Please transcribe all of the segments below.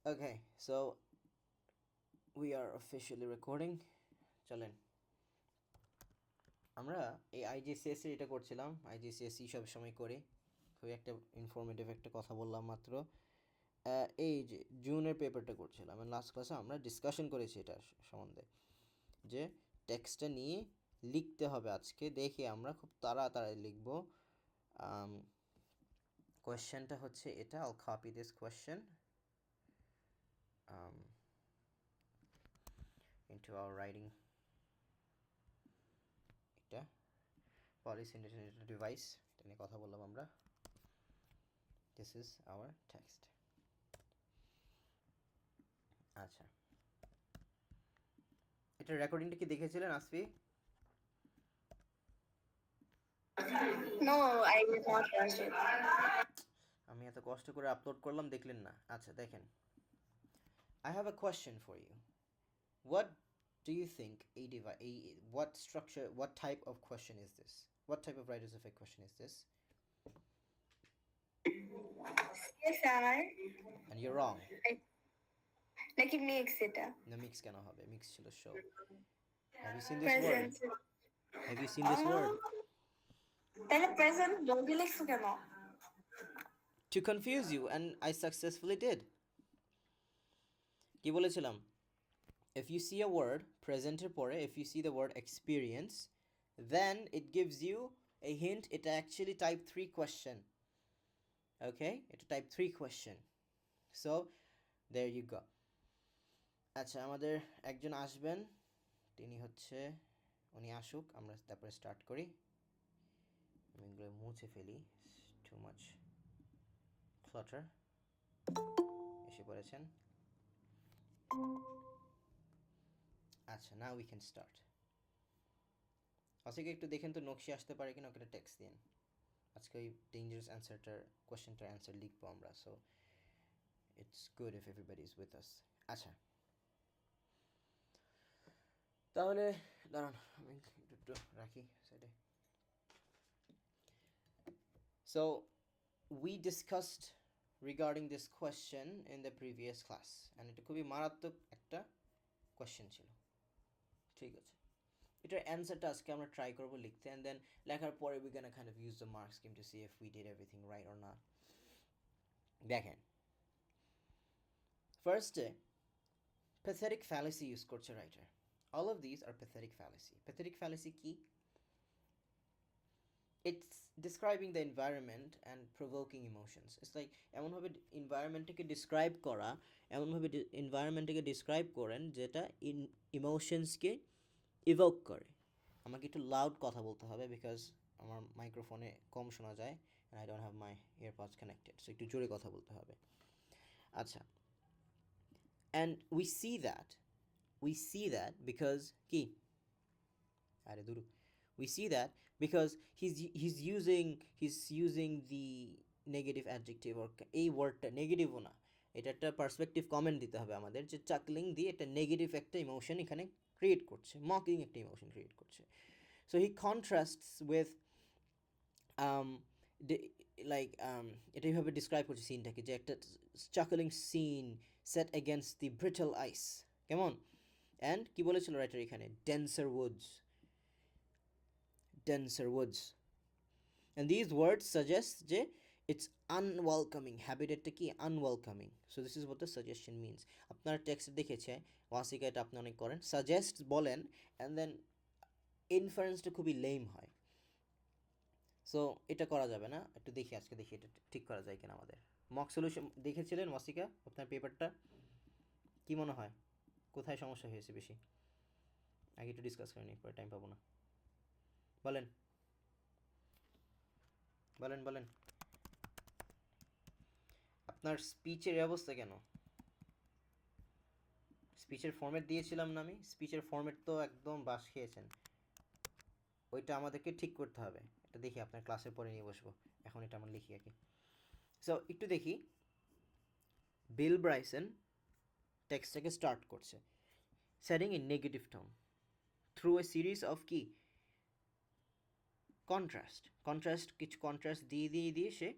Okay, so we are officially recording. চলেন আমরা এই আইজিসিএসসি এটা করছিলাম, আইজিসিএসসি সব সময় করি। খুবই একটা ইনফরমেটিভ একটা কথা বললাম মাত্র। এই যে জুনের পেপারটা করছিলাম, লাস্ট ক্লাসে আমরা ডিসকাশন করেছি এটা সম্বন্ধে, যে টেক্সটটা নিয়ে লিখতে হবে আজকে। দেখি আমরা খুব তাড়াতাড়ি লিখব। কোয়েশ্চেনটা হচ্ছে এটা, I'll copy this question into our writing. এটা পলিসি ইন্টারনেট ডিভাইস, এটা নিয়ে কথা বললাম আমরা। This is our text. আচ্ছা, এটা রেকর্ডিংটা কি দেখেছিলেন Asfi? No, I did not watch it. আমি এত কষ্ট করে আপলোড করলাম, দেখলেন না? আচ্ছা দেখেন, I have a question for you. What do you think what structure, what type of question is this? What type of writers of a question is this? CSR. And you're wrong. নাকি mix এটা? No, mix কেন হবে? Mix ছিল show. Have you seen this word? Present. Have you seen this word? তাহলে present বলবি লিখছো কেন? To confuse you, and I successfully did. কি বলেছিলাম? If you see a word present এর পরে, if you see the word experience, then it gives you a hint it actually type 3 question. Okay, এটা type 3 question. So there you go. আচ্ছা, আমাদের একজন আসবেন, তিনি হচ্ছে, উনি আসুক, আমরা তারপরে স্টার্ট করি। আমি এগুলো মুছে ফেলি, টু মাচ ক্লাটার। এসে পড়েছেন। আচ্ছা, নাও উই ক্যান স্টার্ট। অসিকে একটু দেখেন তো নকশি আসতে পারে কিনা, ওকে টেক্সট দিন। আজকে ওই ডেঞ্জারাস অ্যান্সারটার কোয়েশ্চেনটার অ্যান্সার লিখবো আমরা, so it's good if everybody is with us. আচ্ছা, তাহলে দাঁড়ান আমি একটু রাখি সাইডে। So we discussed regarding this question in the previous class, and এটা খুবই মারাত্মক একটা কোয়েশ্চেন ছিল। ঠিক আছে, এটার অ্যান্সারটা আজকে আমরা ট্রাই করবো লিখতে, অ্যান্ড দেন লেখার পরে we gonna kind of use the mark scheme to see if we did everything right or not. দেখেন, ফার্স্টে pathetic fallacy ইউজ করছে writer. All of these are pathetic fallacy. Pathetic fallacy কি? It's describing the environment and provoking emotions. It's like এমনভাবে এনভায়রনমেন্টটাকে describe করা, এমনভাবে এনভায়রনমেন্টটাকে describe করেন যেটা ইমোশনসকে evoke করে। আমাকে একটু লাউড কথা বলতে হবে বিকজ আমার মাইক্রোফোনে কম শোনা যায়, and I don't have my EarPods connected, so একটু জোরে কথা বলতে হবে। আচ্ছা, and we see that because কি, আরে দুরু, we see that because he's using the negative adjective, or এই ওয়ার্ডটা নেগেটিভও না, এটা একটা পার্সপেক্টিভ কমেন্ট দিতে হবে আমাদের, যে চাকলিং দিয়ে একটা নেগেটিভ একটা ইমোশন এখানে ক্রিয়েট করছে, মকিং একটা ইমোশন ক্রিয়েট করছে। সো হি কন্ট্রাস্টস উইথ এটা এইভাবে ডিসক্রাইব করছে সিনটাকে, যে একটা chuckling scene set against the brittle ice, কেমন? অ্যান্ড কি বলেছিল রাইটার এখানে? denser woods. And these words suggest যে it's unwelcoming, habitatটা কি unwelcoming. So this is what the suggestion means. আপনার টেক্সট দেখেছে ওয়াসিকা, এটা আপনি অনেক করেন, সাজেস্ট বলেন, অ্যান্ড দেন ইনফারেন্সটা খুবই লেম হয়। সো এটা করা যাবে না। একটু দেখি, আজকে দেখি এটা ঠিক করা যায় কিনা আমাদের। মক সলিউশন দেখেছিলেন ওয়াসিকা আপনার পেপারটা? কি মনে হয় কোথায় সমস্যা হয়েছে বেশি? আগে একটু ডিসকাস করে নিই, পরে টাইম পাবো না। বলেন বলেন বলেন, আপনার স্পিচের অবস্থা কেন? স্পিচের ফর্ম্যাট দিয়েছিলাম না আমি? স্পিচের ফর্ম্যাট তো একদম বাস খেয়েছেন, ওইটা আমাদেরকে ঠিক করতে হবে। এটা দেখি আপনার ক্লাসের পরে নিয়ে বসবো, এখন এটা আমরা লিখি আর কি। সো একটু দেখি, বিল ব্রাইসন টেক্সটটাকে স্টার্ট করছে setting in negative tone through a series of কি কিছু কন্ট্রাস্ট দিয়ে সে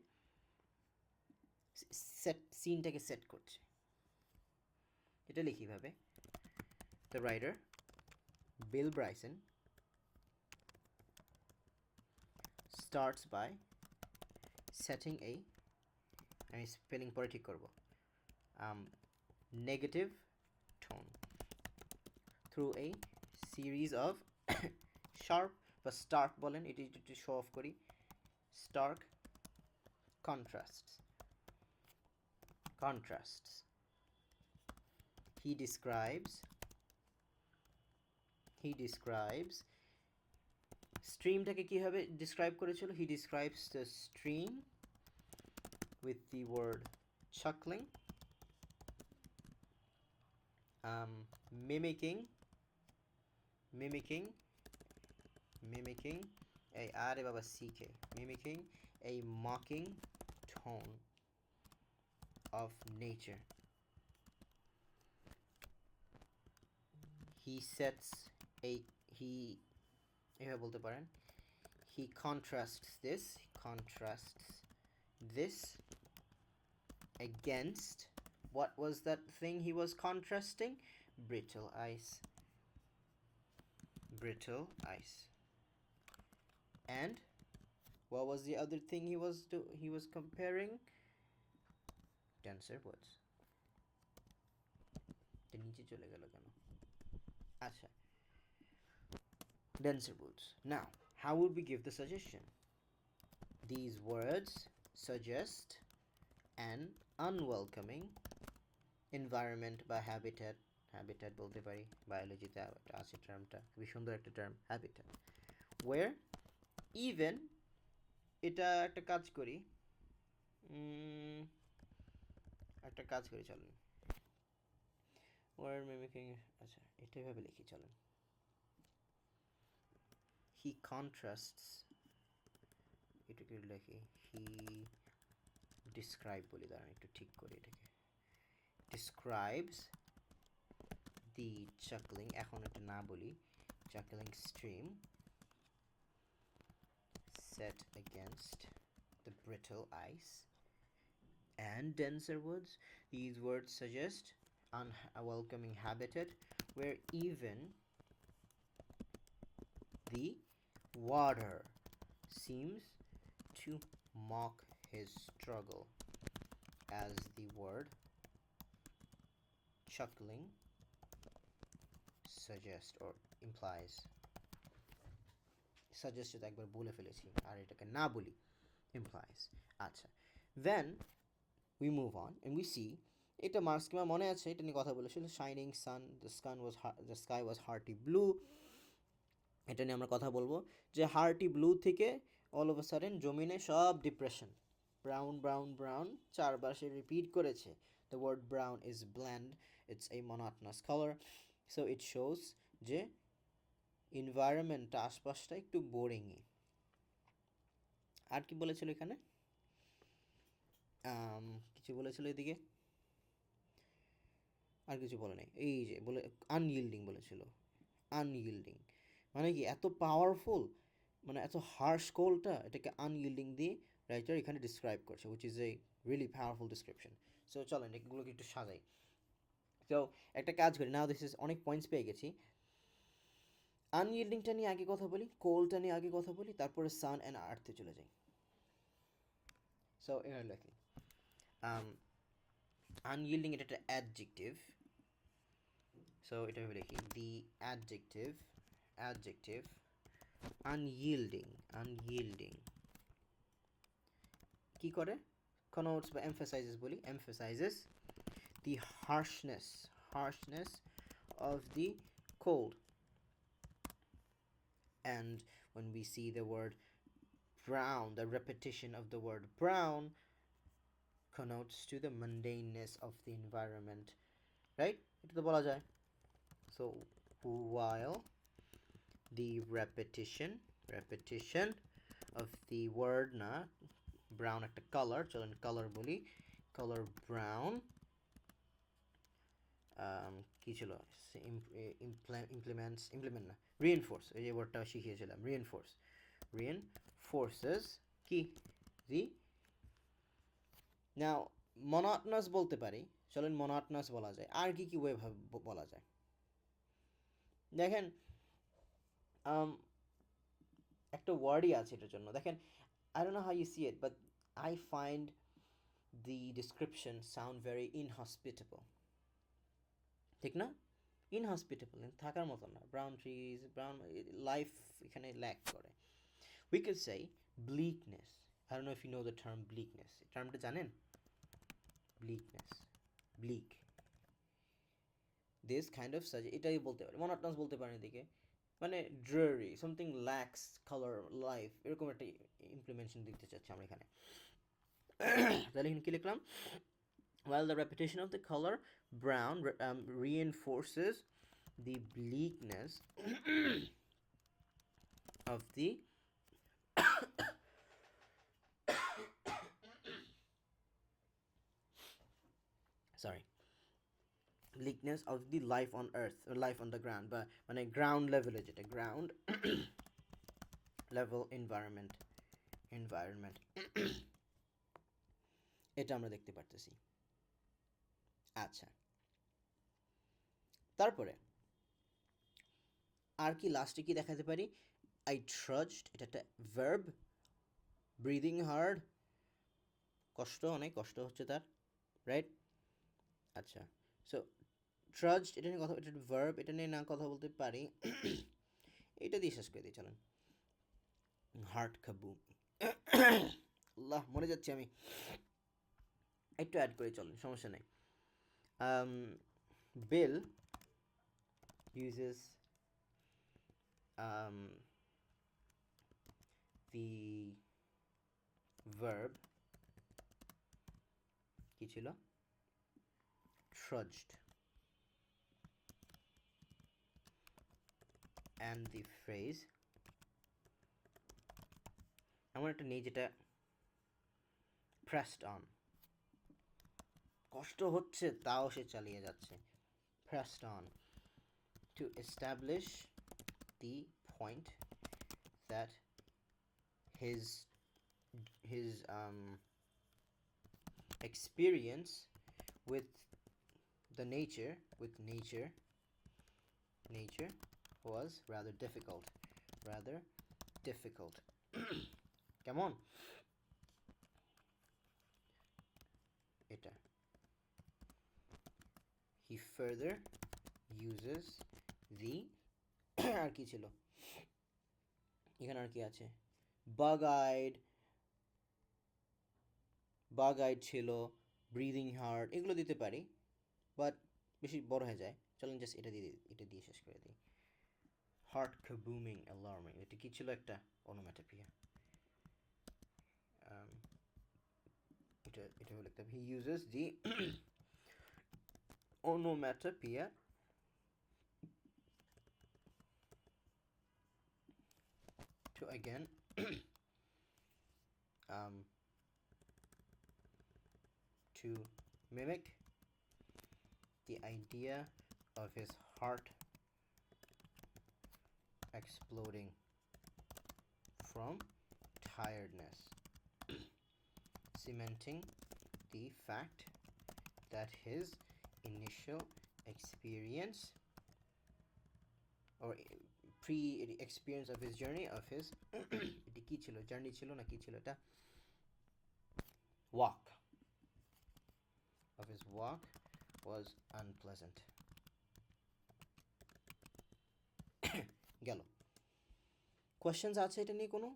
সিনটাকে সেট করছে। এটা লিখি ভাবে the writer Bill Bryson starts by setting a আমি স্পেলিং পরে ঠিক করব negative tone through a series of sharp বা stark বলেন এটি একটু শো অফ করি stark contrasts he describes streamটাকে কিভাবে describe করেছিল he describes the stream with the word chuckling mimicking a are baba ck mimicking a mocking tone of nature he sets a এভাবে বলতে পারেন he contrasts this against what was that thing he was contrasting brittle ice and what was the other thing he was comparing denser woods এটা নিচে চলে গেল কেন আচ্ছা denser woods now how would we give the suggestion these words suggest an unwelcoming environment by habitat বলতে পারি বায়োলজিতে আছে টার্মটা খুবই সুন্দর একটা টার্ম habitat where even এটা একটা কাজ করি চলেন word mimicking আচ্ছা এটা ভাবে লিখি চলেন he contrasts এটাকে লিখি he describe বলি দাঁড়ান একটু ঠিক করি এটাকে describes the chuckling এখন এটা না বলি chuckling stream set against the brittle ice and denser woods these words suggest unwelcoming habitat where even the water seems to mock his struggle as the word chuckling suggest or implies suggest একবার বলে ফেলেছি আর এটাকে না বলি implies আচ্ছা then we move on and we see এটা marks কিমা মনে আছে এটা নিয়ে কথা বলেছিল shining sun the sky was hearty blue এটা নিয়ে আমরা কথা বলবো যে হার্টি ব্লু থেকে অল অফ আ সাডেন জমিনে সব ডিপ্রেশন ব্রাউন চারবার সে রিপিট করেছে the word brown is bland it's a monotonous color so it shows যে এনভায়রনমেন্টটা আশপাশটা একটু বোরিংই আর কি বলেছিল এখানে কিছু বলেছিল এদিকে আর কিছু বলে নাই এই যে বলে আনইল্ডিং বলেছিল আনইল্ডিং মানে কি এত পাওয়ারফুল মানে এত হার্শ কোলটা এটাকে আনইল্ডিং দিয়ে রাইটার এখানে ডিসক্রাইব করছে which is a really powerful description so চলেন এগুলোকে একটু সাজাই তো একটা কাজ করি নাও দিস ইজ অনেক পয়েন্টস পেয়ে গেছি আনইল্ডিংটা নিয়ে আগে কথা বলি কোলটা নিয়ে আগে কথা বলি তারপরে সান অ্যান্ড আর্থে চলে যাই সো এখানে লিখি unyielding এটা একটা adjective so এটা ভেবে লিখি the adjective unyielding কি করে connotes বা emphasizes বলি emphasizes the harshness of the cold and when we see the word brown the repetition of the word brown connotes to the mundaneness of the environment right এটা তো বলা যায় so while the repetition of the word na brown একটা color চলেন color বলি color brown কি ছিল implement না reinforce এই যে ওয়ার্ডটা শিখিয়েছিলাম reinforces কি the now মনোটনাস বলতে পারি, চলেন মনোটনাস বলা যায়। আর কি কি ওয়ে বলা যায় দেখেন, একটা ওয়ার্ডই আছে এটার জন্য। দেখেন, I don't know how you see it, but I find the description sound very inhospitable, ঠিক না? ইনহসপিটেবল, থাকার মতো না। ব্রাউন ট্রিজ, ব্রাউন লাইফ এখানে ল্যাক করে। We could say bleakness. I don't know if you know the term bleakness. টার্মটা জানেন? Bleakness, bleak, this kind of সাজ, এটাই বলতে পারে। মনোটনাস বলতে পারেন এদিকে, মানে dreary, something lacks colour, life, এরকম একটা ইমপ্লিমেন্টেশন দিতে চাচ্ছি আমরা এখানে। তাহলে এখানে কি লিখলাম? While the repetition of the color brown reinforces the bleakness of the bleakness of the life on earth or life on the ground, বা মানে গ্রাউন্ড লেভেলে, যেটা গ্রাউন্ড লেভেল এনভায়রনমেন্ট, এটা আমরা দেখতে পারতেছি। আচ্ছা, তারপরে আর কি লাস্টে কি দেখাতে পারি? আই ট্রাস্ট, এটা একটা ভার্ব। ব্রিদিং হার্ড, কষ্ট, অনেক কষ্ট হচ্ছে তার, রাইট? আচ্ছা, সো ট্রাস্ট, এটা নিয়ে কথা, এটা ভার্ব, এটা নিয়ে না কথা বলতে পারি। এটা দিয়ে শেষ করে দিই চলেন। হার্ট কাবুম, আল্লাহ মরে যাচ্ছি আমি, একটু অ্যাড করে চলেন, সমস্যা নেই। বিল uses the verb, কি ছিল? trudged, and the phrase, এমন একটা নেই যেটা pressed on, কষ্ট হচ্ছে তাও সে চালিয়ে যাচ্ছে, pressed on to establish the point that his experience with the nature was rather difficult. কেমন এটা? he further uses the আর কি ছিল এখানে, আর কি আছে? bug-eyed ছিল, ব্রিদিং হার্ড, এগুলো দিতে পারি, বাট বেশি বড় হয়ে যায়। চলেন জাস্ট এটা দিয়ে শেষ করে দিই। হার্ট কাবুমিং, অ্যালার্মিং, এটা কি ছিল? একটা onomatopoeia। এটা লিখতে হবে, he uses the onomatopoeia to again to mimic the idea of his heart exploding from tiredness, cementing the fact that his initial experience or pre-experience of his journey of his এটি কি ছিল? Journey ছিল না কি ছিল এটা? walk of his walk was unpleasant. গেল। Questions আছে এটা নিয়ে কোনো?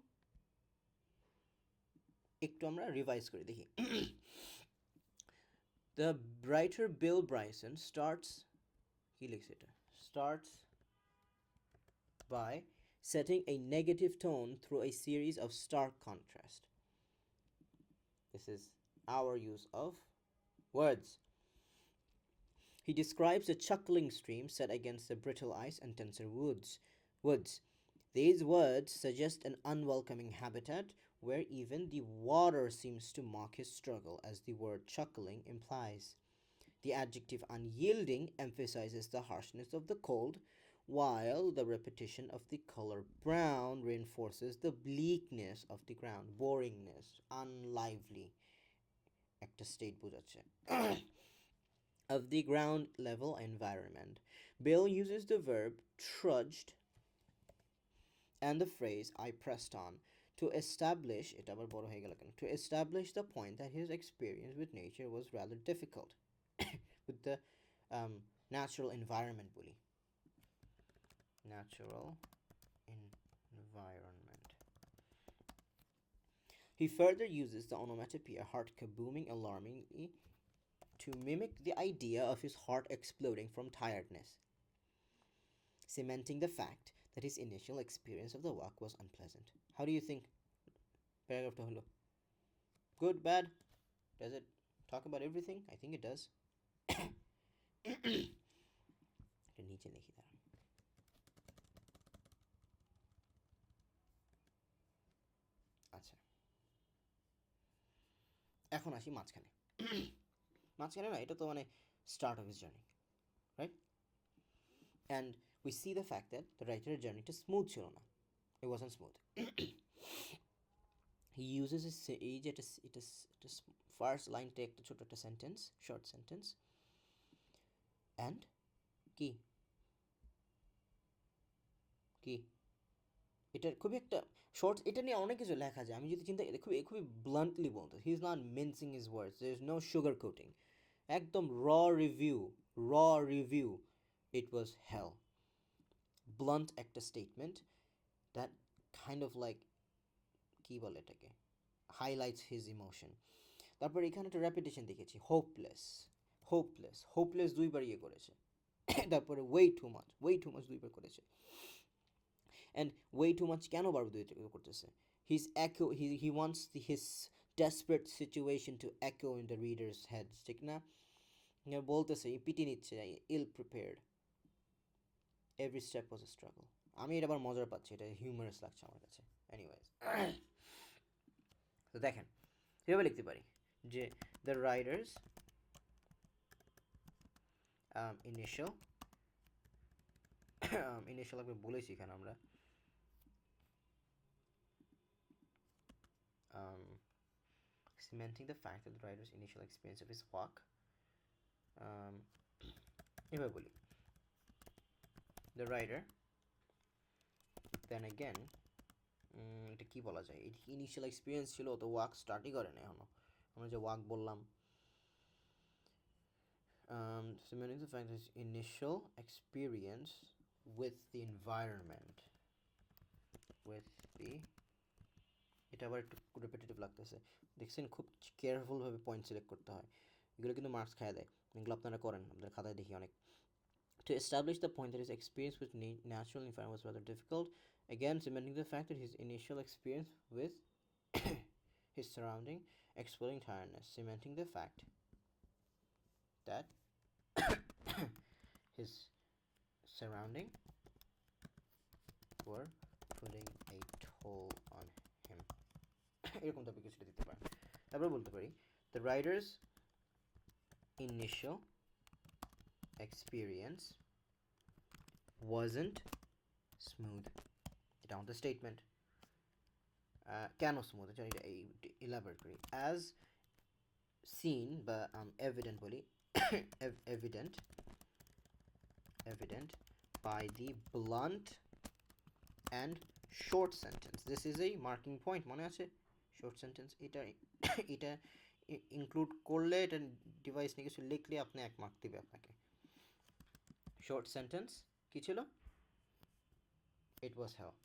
একটু আমরা রিভাইজ করে দেখি। The writer Bill Bryson starts, কি লিখছে এটা? starts by setting a negative tone through a series of stark contrast. This is our use of words. He describes a chuckling stream set against the brittle ice and denser woods. These words suggest an unwelcoming habitat where even the water seems to mock his struggle, as the word chuckling implies. The adjective unyielding emphasizes the harshness of the cold, while the repetition of the color brown reinforces the bleakness of the ground, boringness, unlively, একটা state বোঝাচ্ছে of the ground level environment. Bill uses the verb trudged and the phrase I pressed on to establish it আবার বড় হয়ে গেল কেন to establish the point that his experience with nature was rather difficult with the natural environment বলি natural environment. He further uses the onomatopoeia heart kabooming alarmingly to mimic the idea of his heart exploding from tiredness, cementing the fact that his initial experience of the walk was unpleasant. How do you think paragraph to holo? Good, bad? Does it talk about everything? I think it does. নিচে লিখি দাঁড়ান আচ্ছা এখন আসি মাঝখানে মাঝখানে না এটা তো মানে start of his journey, right? And we see the fact that the writer's journey টা smooth ছিল না. It wasn't smooth. He uses his age at a first line টা একটা ছোট একটা sentence, short sentence, and কি কি এটার খুবই একটা শর্টস এটা নিয়ে অনেক কিছু লেখা যায় আমি যদি চিন্তা খুবই খুবই ব্লান্টলি বলতো he is not mincing his words there is no sugar coating একদম raw review it was hell blunt একটা statement that kind of like কী বলে এটাকে হাইলাইটস হিজ ইমোশন তারপর এখানে একটা রেপিটেশন দেখেছি হোপলেস দুইবার ইয়ে করেছে তারপরে ওয়ে টু মাচ দুইবার করেছে and way too much কেন বারবার দুই করতেছে his echo he wants his desperate situation to echo in the reader's heads ঠিক না বলতেছে পিটি নিচ্ছে ill prepared every step was a struggle আমি এটা আবার মজার পাচ্ছি এটা হিউমারাস লাগছে আমার কাছে এনিওয়েজ তো দেখেন এভাবে লিখতে পারি যে the writer's initial আমি বলেছি এখানে আমরা cementing the fact that the writer's initial experience of his walk এভাবে বলি the writer then again এটা কি বলা যায় ইনিশিয়াল এক্সপিরিয়েন্স ছিল তো ওয়াক স্টার্টই করে না এখনো আমরা যে ওয়াক বললাম cementing the fact that his initial experience with the environment এটা আবার একটু রিপিটেটিভ লাগতেছে দেখছেন খুব কেয়ারফুলভাবে পয়েন্ট সিলেক্ট করতে হয় এগুলো কিন্তু মার্কস খায় দেয় এগুলো আপনারা করেন আপনাদের খাতায় দেখি অনেক to establish the point that his experience with natural environment was rather difficult again cementing the fact that his initial experience with his surrounding exploding tiredness cementing the fact that his surrounding were putting a toll on him এরকম টাইপের কিছুটা দিতে পারেন তারপর বলতে পারি the writer's initial experience wasn't smooth এটা আমাদের স্টেটমেন্ট কেন স্মুথ এটা ইলাবোরেট করি as seen বা evident বলি evident by the blunt and short sentence this is a marking point মনে আছে short sentence এটা ইনক্লুড করলে এটা ডিভাইস নিয়ে কিছু লিখলে আপনি এক মার্ক দিবে আপনাকে short sentence কি ছিল it was hell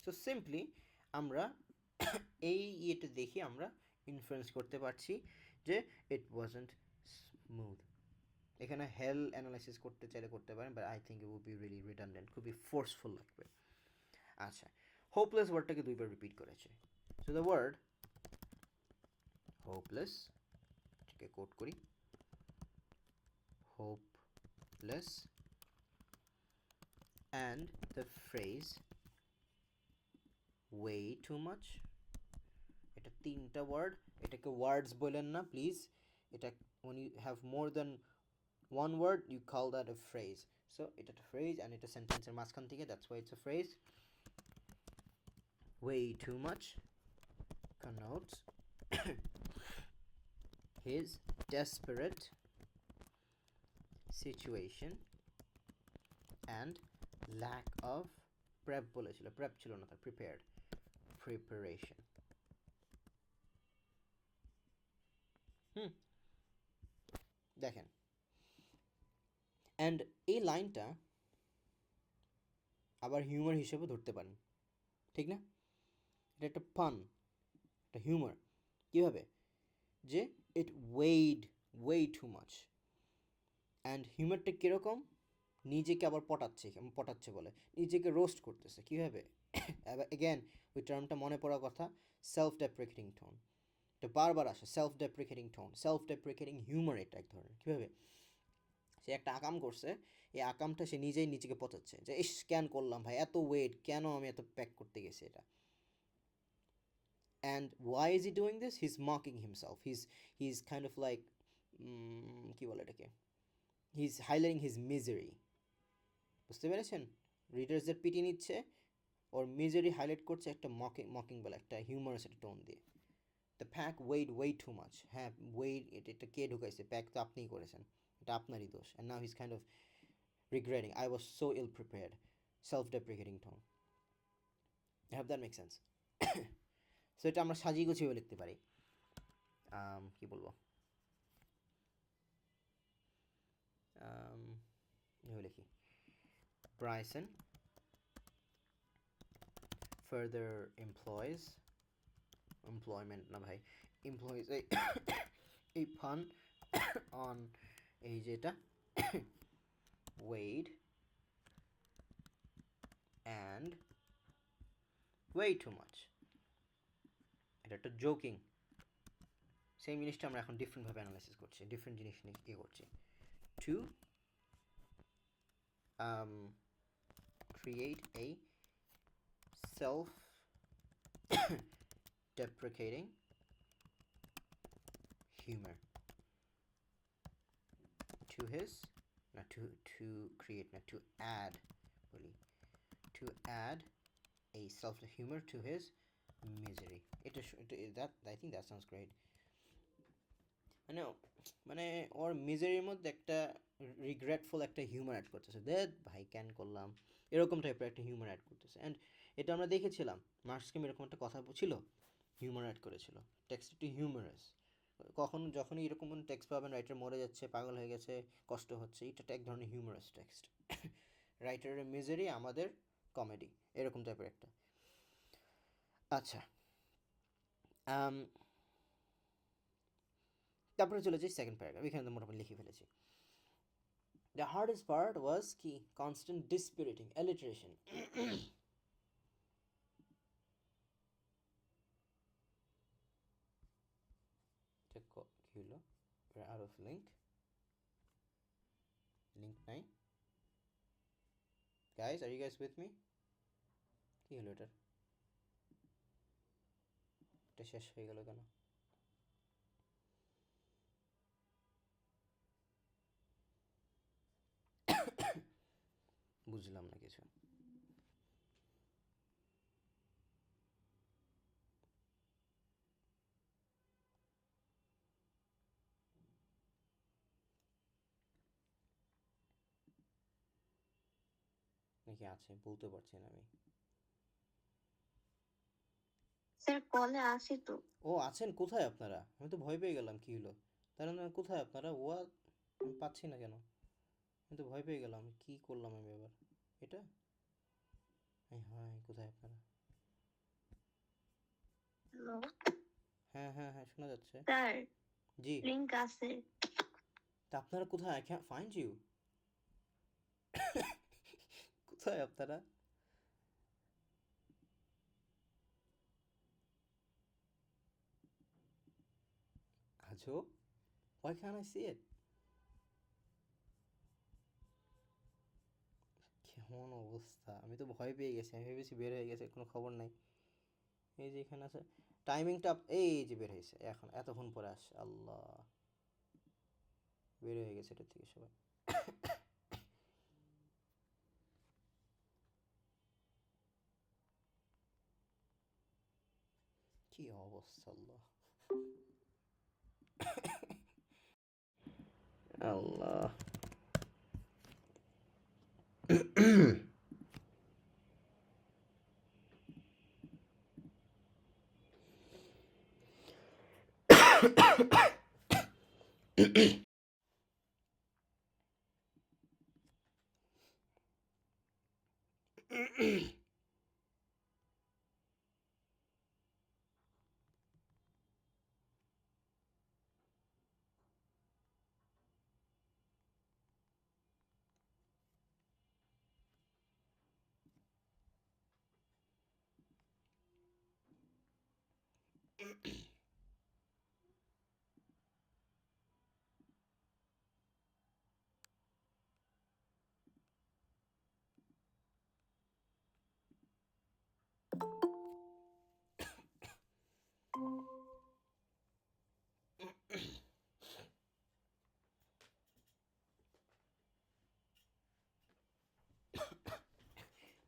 so simply আমরা এই এটা দেখি আমরা ইনফারেন্স করতে পারছি যে it wasn't smooth এখানে হেল অ্যানালাইসিস করতে চাইলে করতে পারেন but I think it would be really redundant খুবই ফোর্সফুল লাগবে আচ্ছা হোপলেস ওয়ার্ডটাকে দুইবার রিপিট করেছে সো দ্য ওয়ার্ড হোপলেস এটাকে কোট করি hopeless and the phrase way too much এটা তিনটা ওয়ার্ড এটাকে ওয়ার্ডস বলেন না প্লিজ এটা when you have more than one word you call that a phrase so it's a phrase and it's a sentence এর মাঝখান থেকে that's why it's a phrase way too much connotes his desperate situation and lack of prep বলেছিল prep ছিল না তার prepared preparation দেখেন and এই লাইনটা আবার হিউমার হিসেবে ধরতে পারেন ঠিক না এটা একটা ফান একটা হিউমার কীভাবে যে it way too much and হিউমারটা কীরকম নিজেকে আবার পটাচ্ছে বলে নিজেকে রোস্ট করতেছে কীভাবে এগেন ওই টার্মটা মনে পড়ার কথা সেলফ ডেপ্রিকেটিং টোন এটা বারবার আসে সেলফ ডেপ্রিকেটিং টোন সেলফ ডেপ্রিকেটিং হিউমার এটা এক ধরনের কীভাবে সে একটা আকাম করছে এই আকামটা সে নিজেই নিজেকে পচাচ্ছে যে ইস স্ক্যান করলাম ভাই এত ওয়েট কেন আমি এত প্যাক করতে গেছি এটা and why is he doing this he's mocking himself he's kind of like কি বলে এটাকে he's highlighting his misery বুঝতে পেরেছেন রিডার্সদের পিটি নিচ্ছে ওর মিজারি হাইলাইট করছে একটা মকিং বলে একটা হিউমারাস একটা টোন দিয়ে the pack weight too much হ্যাঁ ওয়েট এটা কে ঢুকাইছে প্যাক তো আপনিই করেছেন এটা আপনারই দোষ and now his kind of regretting I was so ill prepared self-deprecating tone I hope that makes sense so এটা আমরা সাজিয়ে গুছিয়ে লিখতে পারি কি বলবো লিখি Bryson further employment না ভাই employs a pun on এই যেটা Wade and way too much এটা একটা জোকিং সেম জিনিসটা আমরা এখন ডিফারেন্টভাবে অ্যানালাইসিস করছি ডিফারেন্ট জিনিস নিয়ে করছি two create a self-deprecating humor to his not to create not to add really to add a self-humor to his misery that I think that sounds great মানে ওর মিজারির মধ্যে একটা রিগ্রেটফুল একটা হিউমার অ্যাড করতেছে দেখ ভাই ক্যান করলাম এরকম টাইপের একটা হিউমার অ্যাড করতেছে অ্যান্ড এটা আমরা দেখেছিলাম মার্কসকিম এরকম একটা কথা ছিল হিউমার অ্যাড করেছিল টেক্সট একটু হিউমারাস যখনই এরকম কোনো টেক্সট পাবেন রাইটার মরে যাচ্ছে পাগল হয়ে গেছে কষ্ট হচ্ছে এটা এক ধরনের হিউমারাস টেক্সট রাইটারের মিজারি আমাদের কমেডি এরকম টাইপের একটা আচ্ছা তারপরে চলে যাই সেকেন্ড প্যারাগ্রাফ এখানে তো মোটামুটি লিখে ফেলেছি দ্য হার্ডেস্ট পার্ট ওয়াজ কি কনস্ট্যান্ট ডিসপিরিটিং অ্যালিটারেশন কি হলো আউট অফ লিঙ্ক নাই guys are you guys with me কি হলো এটা শেষ হয়ে গেল কেন বুঝলাম না কিছু নাকি আছে বলতে পারছি না আমি স্যার কলে আসি তো ও আছেন কোথায় আপনারা আমি তো ভয় পেয়ে গেলাম কি হলো তাহলে না কোথায় আপনারা ও আমি পাচ্ছি না কেন আমি তো ভয় পেয়ে গেলাম কি করলাম আমি এবার এটা হ্যাঁ কোথায় আপনারা হ্যালো হ্যাঁ হ্যাঁ হ্যাঁ শোনা যাচ্ছে স্যার জি লিংক আছে তা আপনারা কোথায় আই ক্যান্ট ফাইন্ড ইউ কোথায় আপনারা আজো why can't I see it কেমন অবস্থা আমি তো ভয় পেয়ে গেছি আমি ভেবেছি বের হয়ে গেছে কোনো খবর নাই এই যে এখানে আছে টাইমিংটা এই যে বের হয়েছে এখন এতক্ষণ পরে আসছে আল্লাহ বের হয়ে গেছে এটা থেকে সবাই কি অবস্থা আল্লাহ আল্লাহ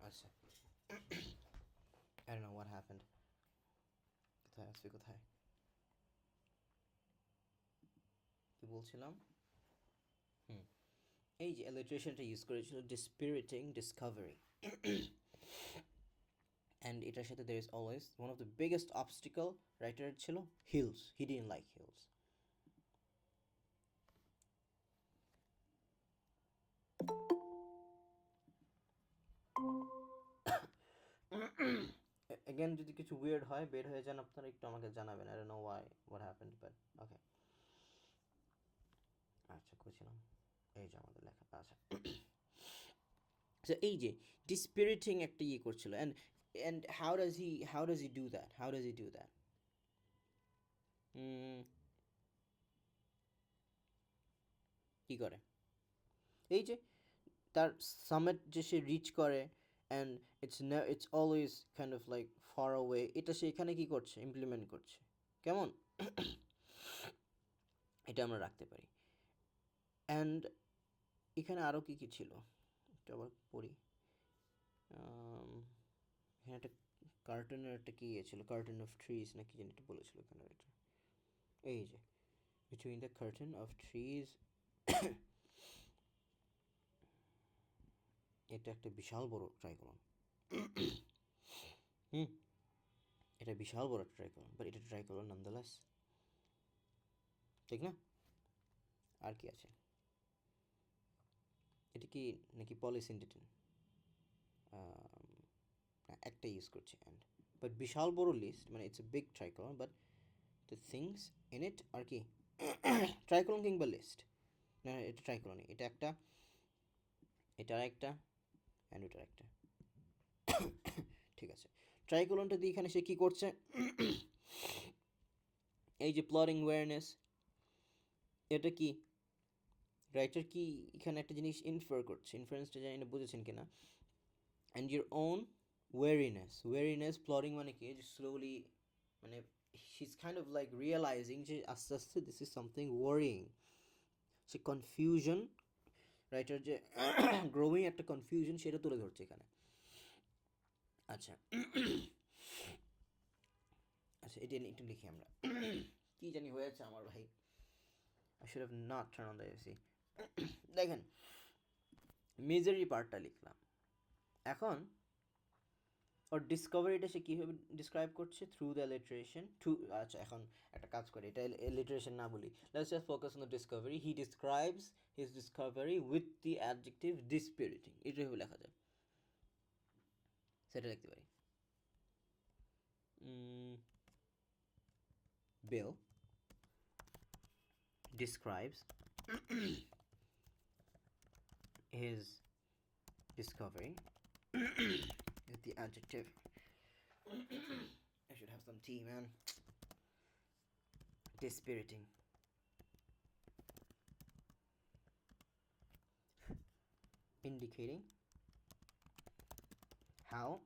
আচ্ছা I don't know what happened. কোথায় আছি কোথায় কি বলছিলাম এই যে অ্যালিটারেশনটা ইউজ করেছিল dispiriting discovery and এটার সাথে there is always one of the biggest obstacle রাইটারের ছিল hills. He didn't like hills. again যদি কিছু weird হয় বের হয়ে যান আপনারা একটু আমাকে জানাবেন I don't know why what happened but okay আচ্ছা কইছিলাম এই যে আমাদের লেখা আচ্ছা so এই যে dispiriting একটা ইয়ে করছিল and how does he do that কি করে এই যে তার সামিট যে সে রিচ করে and it's always kind of like far away এটা সে এখানে কি করছে ইমপ্লিমেন্ট করছে কেমন এটা আমরা রাখতে পারি and এখানে আরো কি কি ছিল একটু আবার পড়ি এখানে একটা কার্টুনের একটা কি ইয়ে ছিল কার্টুন অফ ট্রিজ না কি জানি একটা বলেছিল এখানে এটা এই যে between the curtain of trees এটা একটা বিশাল বড় ট্রাইকোলন এটা বিশাল বড় ট্রাইকোলন বাট এটা ট্রাইকোলন ননদালেস ঠিক না আর কি আছে এটা কি নাকি পলিসিন্ডেটিন একটা ইউজ করছি অ্যান্ড বাট বিশাল বড় লিস্ট মানে it's a big tricolon but the things in it are কি ট্রাইকোলন কিংবা লিস্ট না এটা ট্রাইকোলনই এটা একটা এটার একটা অ্যান্ড এটার একটা ঠিক আছে ট্রাইকোলনটা দিয়ে এখানে সে কী করছে এই যে প্লটিং ওয়্যারনেস এটা কি রাইটার কি এখানে একটা জিনিস ইনফার করছে ইনফারেন্সটা জানি না বুঝেছেন কিনা and your own wariness plotting মানে কি যে স্লোলি মানে she is kind of like realising যে আস্তে আস্তে দিস ইজ সামথিং ওয়ারিং সে কনফিউশন রাইটার যে গ্রোয়িং একটা কনফিউশন সেটা তুলে ধরছে এখানে আচ্ছা আচ্ছা এটা একটু লিখি আমরা কি জানি হয়েছে আমার ভাই I should have not turned on the AC দেখেন মিজারি পার্টটা লিখলাম এখন ওর ডিসকভারিটা সে কীভাবে ডিসক্রাইব করছে থ্রু দ্য লিটারেশন আচ্ছা এখন একটা কাজ করে এটা লিটারেশন না বলি let's just focus on the discovery he describes his discovery with the adjective dispiriting এটাভাবে লেখা যায় সেটা লিখতে পারি Bill describes his discovery with the adjective I should have some tea, man. Dispiriting. Indicating how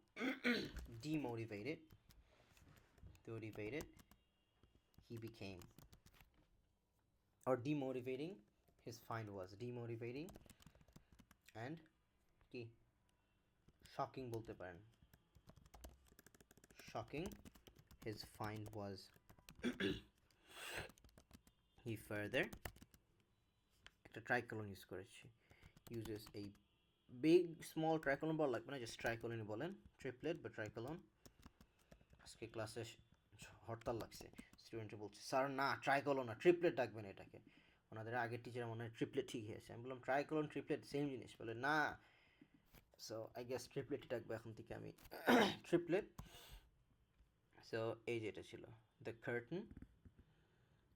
demotivated he became, or demotivating his find was demotivating and কি shocking বলতে পারেন shocking his find was he further একটা ট্রাইকলন use করেছি uses a big small tricolon বল লাগবে না just ট্রাইকলনই বলেন triplet বা ট্রাইকলন আজকে ক্লাসে হরতাল লাগছে স্টুডেন্টরা বলছে স্যার না ট্রাইকলন না ট্রিপলেট ডাকবেন এটাকে ওনাদের আগের টিচার মনে হয় ট্রিপলেট ঠিক হয়েছে আমি বললাম ট্রাইকলন ট্রিপলেট সেম জিনিস বলে না সো আই গেস ট্রিপলেটই ডাকবো এখন থেকে আমি ট্রিপলেট সো এই যে এটা ছিল the curtain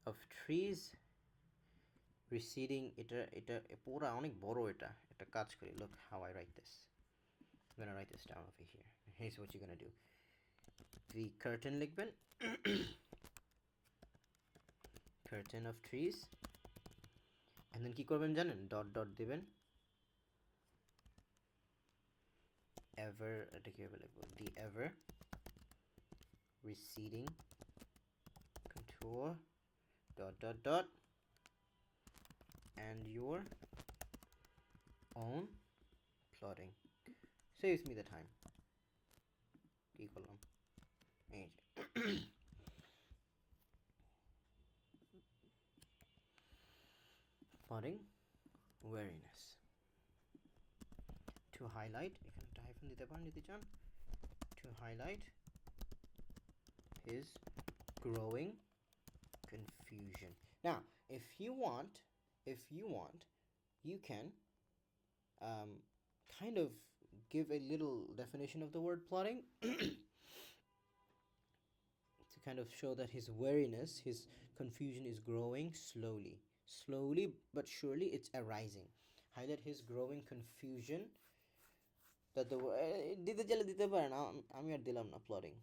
of trees residing এটা পুরা অনেক বড় এটা একটা কাজ করি look how I write this I'm gonna write this down over here here's what you're gonna do the curtain লিখবেন curtain of trees and then কি করবেন জানেন ডট ডট দিবেন ever এটা কিভাবে লিখবো the ever receding contour dot dot dot and your own plotting saves me the time কি করলাম এই যে plotting wariness to highlight এখানে একটা হাইফেন দিতে পারেন যদি চান to highlight his growing confusion now if you want you can kind of give a little definition of the word plotting to kind of show that his wariness his confusion is growing slowly but surely it's arising highlight his growing confusion that the দিতে চাইলে দিতে পারেন আমি আর দিলাম না plotting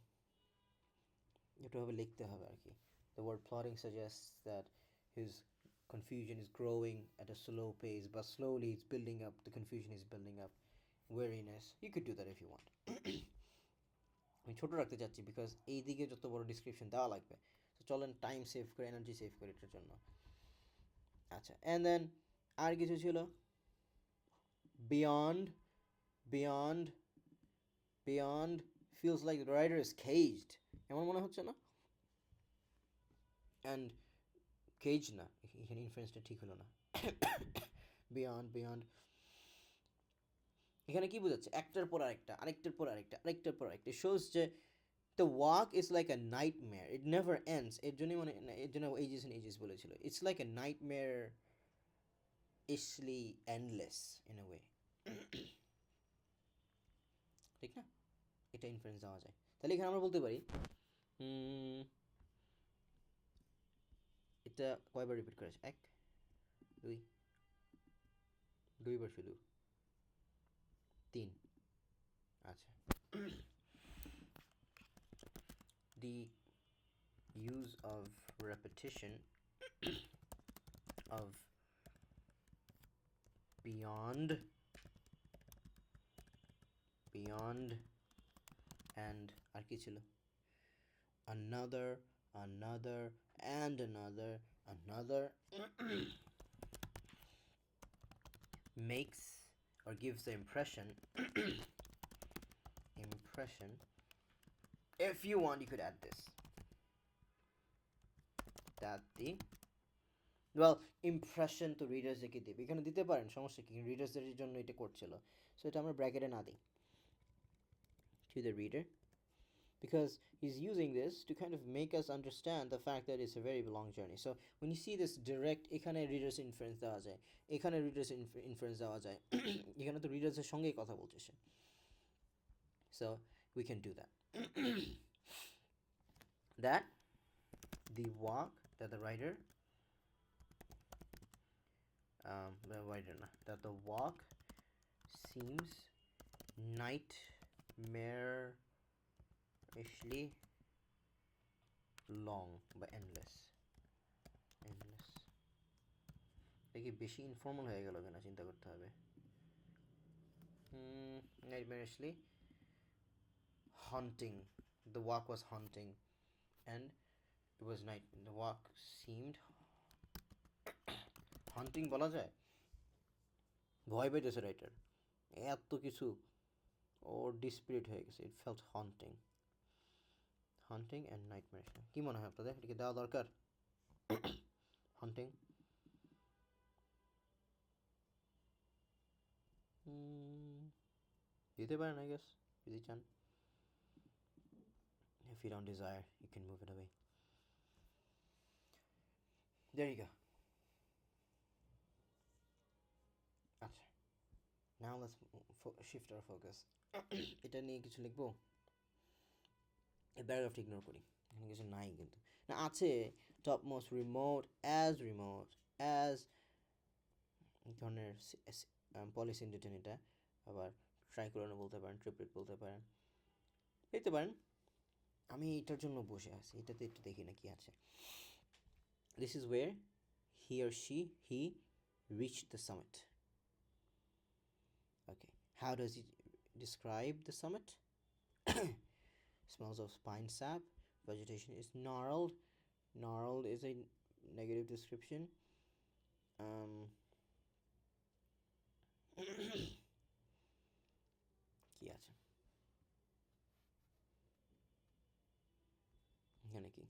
একটু ভাবে লিখতে হবে আর কি the word plotting suggests that his confusion is growing at a slow pace but slowly it's building up the confusion is building up wariness you could do that if you want আমি ছোট রাখতে চাচ্ছি because এই দিকে যত বড় description দেওয়া লাগবে তো চলেন টাইম সেভ করে এনার্জি সেভ করে এটার জন্য আচ্ছা অ্যান্ড দেন আর কিছু ছিল beyond feels like the writer is caged এমন মনে হচ্ছে না অ্যান্ড কেজ না এখানে ইনফারেন্সটা ঠিক হলো না beyond এখানে কি বোঝাচ্ছে একটার পর আরেকটার পর আরেকটা শোজ যে the walk is like a nightmare it never ends এর জন্য ages and ages বলেছিল it's like a nightmare ishly endless in a way ঠিক না এটা ইনফারেন্স দেওয়া যায় তাহলে এখানে আমরা বলতে পারি এটা কয়বার রিপিট করেছে এক দুইবার শুধু তিন আচ্ছা the use of repetition of beyond and আর কি ছিল another and another makes or gives the impression if you want you could add this that the well impression to readers কে দিবে এখানে দিতে পারেন সমস্যা কি রিডার্সদের জন্য এটা করছিল সো এটা আমরা ব্র্যাকেটে না দিই to the reader because he's using this to kind of make us understand the fact that it's a very long journey so when you see this direct এখানে readers inference দেওয়া যায় এখানে readers inference দেওয়া যায় এখানে তো readersদের সঙ্গেই কথা বলছে সে so we can do that that the walk that the writer that the walk seems nightmarishly long বা endless দেখি বেশি ইনফর্মাল হয়ে গেল কিনা চিন্তা করতে হবে nightmarishly haunting the walk was haunting and it was night the walk seemed হান্টিং বলা যায় ভয় পেয়েছে রাইটার এত কিছু ওর ডিসপিরিট হয়ে গেছে ইট felt haunting hunting and nightmares. কি মনে হয় আপনাদের, এটাকে দেওয়া দরকার? হান্টিং দিতে পারেন, আই গেস, যদি চান। If you don't desire, you can move it away. There you go. আচ্ছা, now let's shift our focus. এটা নিয়ে কিছু লিখবো? এই প্যারাগ্রাফটা ইগনোর করি, এখানে কিছু নাই কিন্তু। না আছে, টপ মোস্ট রিমোট অ্যাজ ধরনের পলিসি ইন্ডিটেন, এটা আবার ট্রাইকোলন বলতে পারেন, ট্রিপলেট বলতে পারেন, দেখতে পারেন। আমি এটার জন্য বসে আছি, এটাতে একটু দেখি না কি আছে। This is where he or he reached the summit. Okay, how does he describe the summit? Smells of pine sap, vegetation is gnarled is a negative description. কি আছে এখানে, কি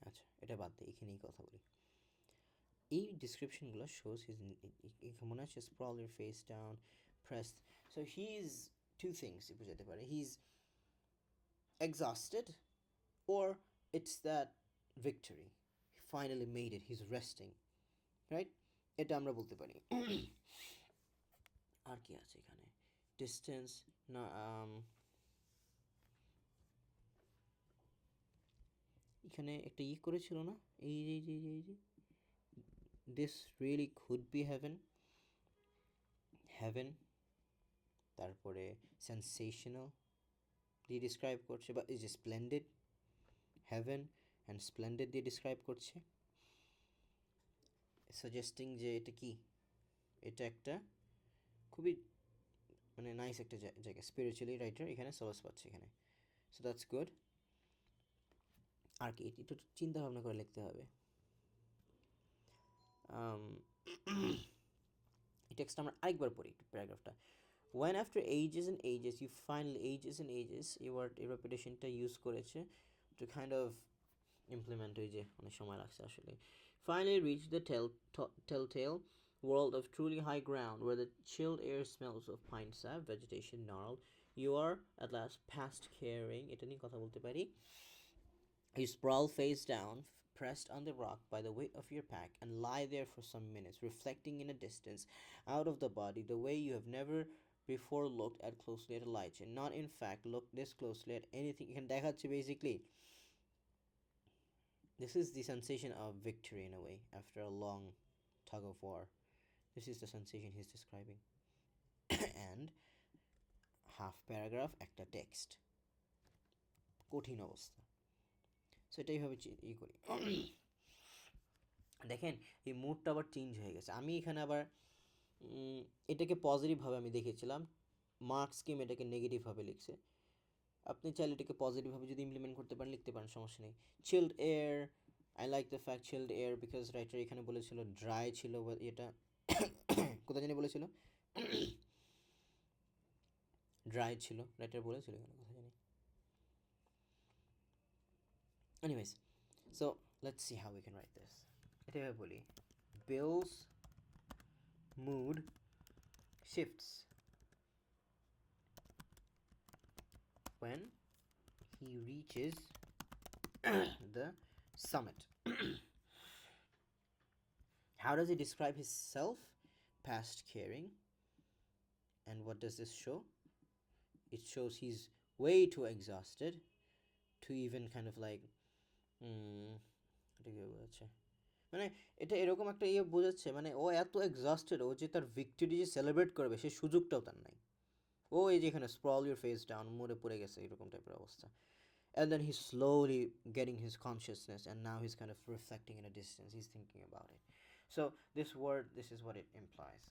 আচ্ছা, এটা বাদ দিয়ে এখানেই কথা বলি। এই ডিসক্রিপশনগুলো শোজ হিজ, মনে আছে sprawl your face down, press. So he is two things বোঝাতে পারে, he is exhausted or it's that victory, he finally made it, he's resting, right? এটা আমরা বলতে পারি। আর কি আছে এখানে? ডিস্টেন্স না, এখানে একটা করেছিল না, এই যে this really could be heaven, তারপরে সেন্সেশনাল দিয়ে ডিসক্রাইব করছে, বা এই যে স্প্লেন্ডেড, হেভেন অ্যান্ড স্প্লেন্ডেড দিয়ে ডিসক্রাইব করছে, সাজেস্টিং যে এটা কি, এটা একটা খুবই মানে নাইস একটা জায়গা, স্পিরিচুয়ালি রাইটার এখানে সলাস পাচ্ছে এখানে। So that's good. আর কি একটু চিন্তা ভাবনা করে লিখতে হবে। এই টেক্সটটা আমরা আরেকবার পড়ি প্যারাগ্রাফটা। When after ages and ages you finally এই ওয়ার্ড, এই রেপিটেশনটা ইউজ করেছে to kind of implement, ওই যে অনেক সময় লাগছে আসলে। Finally reach the telltale world of truly high ground where the chilled air smells of pine sap, vegetation gnarled. You are at last past caring, এটা নিয়ে কথা বলতে পারি। You sprawl face down, pressed on the rock by the weight of your pack, and lie there for some minutes, reflecting in a distance out of the body, the way you have never before looked at closely at a light, and not in fact looked this closely at anything. এখানে দেখাচ্ছে basically this is the sensation of victory in a way after a long tug of war. This is the sensation he's describing. And half paragraph একটা text, কঠিন অবস্থা। So এটাই ভাবে করি। দেখেন এই মুডটা আবার চেঞ্জ হয়ে গেছে। আমি এখানে আবার এটাকে পজিটিভভাবে আমি দেখেছিলাম, মার্ক স্কিম এটাকে নেগেটিভভাবে লিখছে। আপনি চাইলে এটাকে পজিটিভভাবে যদি ইমপ্লিমেন্ট করতে পারেন লিখতে পারেন, সমস্যা নেই। Child air, I like the fact child air because writer এখানে বলেছিল ড্রাই ছিল, এটা কোথায় জানি বলেছিল, ড্রাই ছিল, রাইটার বলেছিল এখানে কোথায় জানি। Anyways, so let's see how we can write this. এটাকে বলি, Bill's mood shifts when he reaches the summit. How does he describe his self? Past caring. And what does this show? It shows he's way too exhausted to even kind of like এটা কি বোঝাচ্ছে, মানে এটা এরকম একটা বোঝাচ্ছে, মানে ও এত এক্সস্টেড, ও যে তার ভিক্টরি যে সেলিব্রেট করবে সেই সুযোগটাও তার নাই। ও এই যে এখানে স্প্রল ইউর ফেস ডাউন, মরে পড়ে গেছে এরকম টাইপের অবস্থা। And then he's slowly getting his consciousness, and now he's kind of reflecting in a distance, he's thinking about it. So this word, this is what it implies.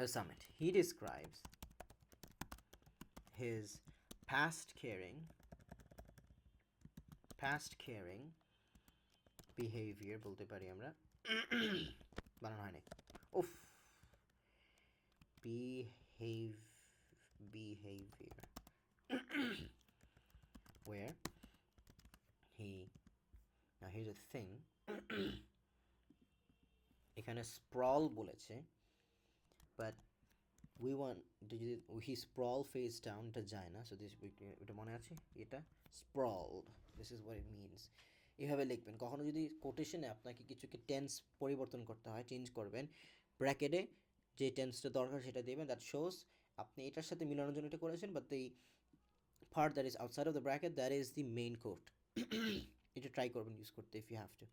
A summit, he describes his past caring behavior বলতে পারি আমরা, বানানো হয়নি। উফ, behavior where he, now here's a thing, এখানে sprawl বলেছে, but we want যদি he sprawl face down এটা যায় না, so this এটা মনে আছে, এটা sprawled, this is what it means. এভাবে লিখবেন। কখনো যদি কোটেশনে আপনাকে কিছুকে টেন্স পরিবর্তন করতে হয়, চেঞ্জ করবেন, ব্র্যাকেটে যে টেন্সটা দরকার সেটা দেবেন, দ্যাট শোস আপনি এটার সাথে মিলানোর জন্য এটা করেছেন, but the part that is outside of the bracket, that is the main quote. এটা ট্রাই করবেন ইউজ করতে if you have to.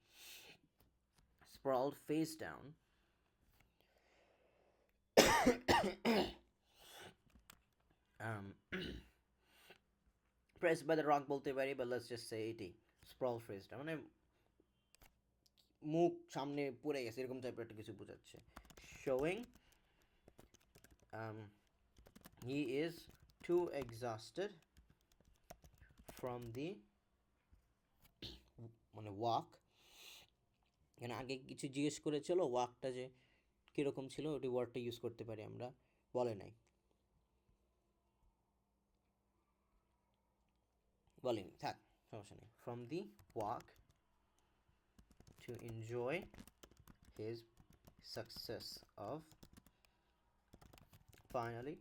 Sprawled face down pressed by the rock বলতে পারি, but let's just say এটি sprawl face down মানে মুখ সামনে পড়ে গেছে এরকম টাইপের একটা কিছু বোঝাচ্ছে, showing he is too exhausted from the মানে walk, এখানে আগে কিছু জিজ্ঞেস করেছিল ওয়াকটা যে কীরকম ছিল, ওটি ওয়ার্ডটা ইউজ করতে পারি আমরা, বলে নাই, বলেনি, থাক সমস্যা নেই, from the walk to enjoy his success of finally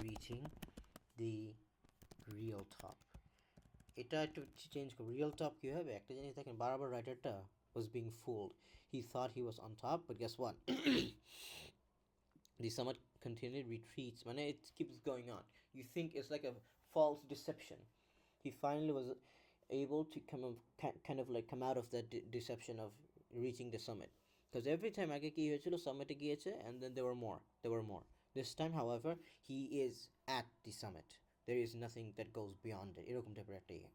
reaching the real top. এটা একটু চেঞ্জ করব, রিয়েল টপ কী হবে, একটা জিনিস দেখেন বারবার রাইটারটা was being fooled, he thought he was on top, but guess what, the summit continued retreats, মানে it keeps going on, you think it's like a false deception, he finally was able to kind of like come out of that deception of reaching the summit, because every time আগে কি হয়েছিল, summit গিয়েছে and then there were more, this time however he is at the summit, there is nothing that goes beyond it, এরকম টাইপের একটা ইয়ে।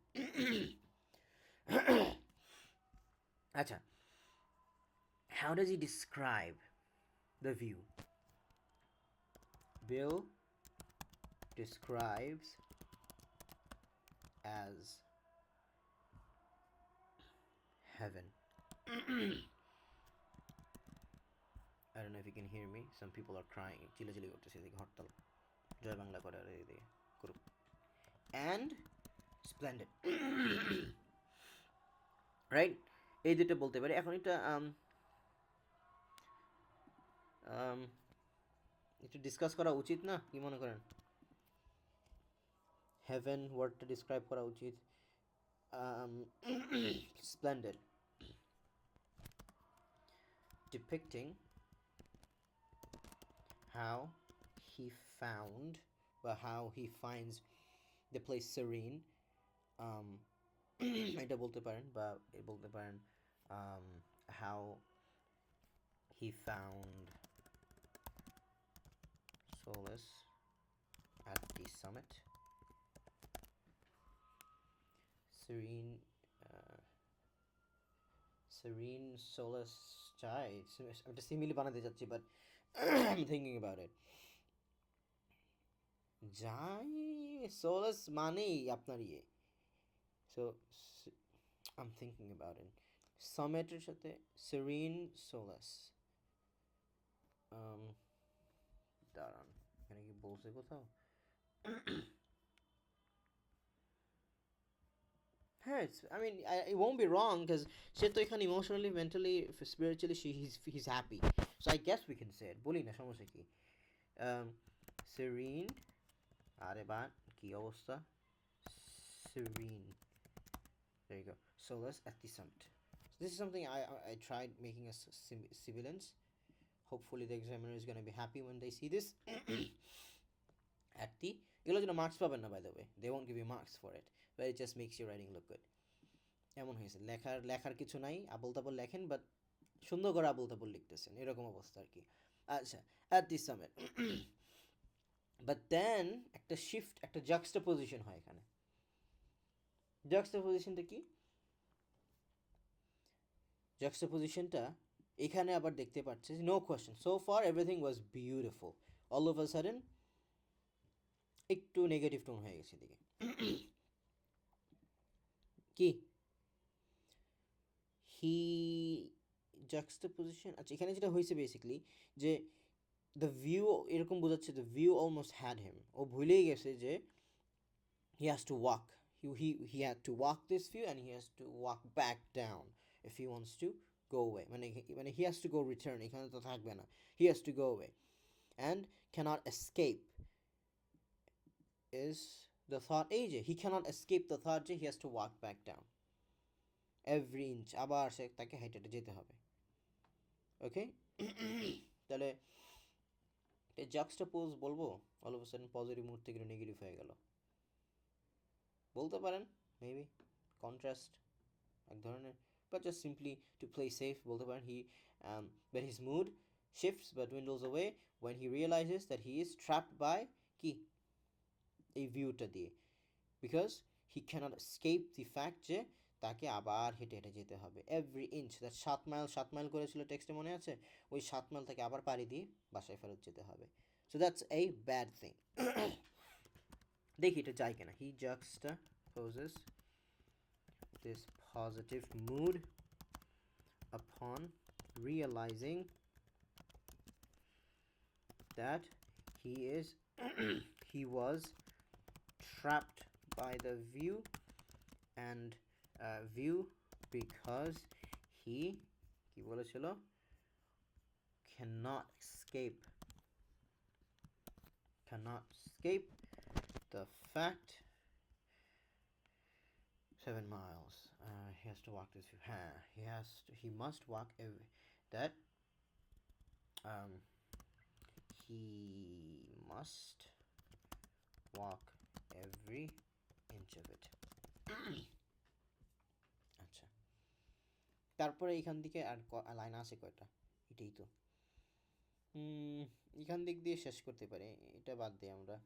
আচ্ছা, how does he describe the view? Bill describes as heaven. I don't know if you can hear me, some people are crying, চিল্লাচিল্লি করতেছে এদিকে, হরতাল, জয় বাংলা করে আর এদিকে করুক, and splendid. রাইট, এই দুটো বলতে পারি। এখন এটা একটু ডিসকাস করা উচিত না, কি মনে করেন? হেভেন ওয়ার্ডটা ডিসক্রাইব করা উচিত। Splendid, depicting how he found, or how he finds the place serene, এটা বলতে পারেন, বা বলতে পারেন how he found solace at the summit, serene solace চাই, একটা সিমিলি বানাতে চাচ্ছি, but I'm thinking about it. যাই solace মানেই আপনার ইয়ে, so I'm thinking about it. Summitর সাথে serene solace, দাঁড়ান, এখানে কি বলছে কোথাও? হ্যাঁ, I mean, it won't be wrong, because সে তো এখানে emotionally, mentally, spiritually he's happy, so I guess we can say it. বলি না, সমস্যা কি? serene, আরে বা কি অবস্থা, serene, there you go, solace at the summit. So this is something I tried making as sibilance. Hopefully the examiner is going to be happy when they see this. At the, এগুলোর জন্য marks পাবেন না, by the way, they won't give you marks for it, but it just makes your writing look good. এমন হয়েছে, লেখার কিছু নাই, আবল তাবল লেখেন, বাট সুন্দর করে আবল তাবল লিখতেছেন, এরকম অবস্থা আর কি। আচ্ছা, at the summit, but then একটা শিফট, একটা juxtaposition হয় এখানে। juxtapositionটা কি? juxtapositionটা এখানে আবার দেখতে পাচ্ছি, no question, so far everything was beautiful, all of a sudden একটু নেগেটিভ টোন হয়ে গেছে এদিকে। কি? হি juxtaposition, আচ্ছা এখানে যেটা হয়েছে বেসিক্যালি যে দ্য ভিউ এরকম বোঝাচ্ছে দ্য ভিউ অলমোস্ট হ্যাড হিম, ও ভুলেই গেছে যে he has to walk, he had to walk this view and he has to walk back down if he wants to go away, মানে he has to go return, এখানে তো থাকবে না, he has to go away and cannot escape is the thought, এই যে he cannot escape the thought যে he has to walk back down every inch, আবার সে তাকে হেঁটে হেঁটে যেতে হবে। ওকে তাহলে জাক্সটাপোজ বলবো, all of a sudden positive mood থেকে নেগেটিভ হয়ে গেল, বলতে পারেন মেবি কন্ট্রাস্ট এক ধরনের, but just simply to play safe বলতে পারেন হি but his mood shifts but dwindles away when he realizes that he is trapped by কি এই ভিউটা দিয়ে, because he can't escape the fact যে তাকে আবার হেঁটে হেঁটে যেতে হবে এভরি ইঞ্চ, দ্যাট 7 মাইল করেছিল টেক্সটে মনে আছে, ওই 7 মাইল তাকে আবার পাড়ি দিয়ে বাসায় ফেরত যেতে হবে। So that's a bad thing. দেখি এটা যায় কিনা। হি juxtaposes this positive mood upon realizing that he was trapped by the view because he কি বলেছিল cannot escape the fact 7 miles he has to walk this view, he must walk that he must walk every inch of it আচ্ছা তারপরে এখান থেকে আর line আছে কয়টা, এটাই তো এখান দিক দিয়ে শেষ করতে পারি, এটা বাদ দিই আমরা,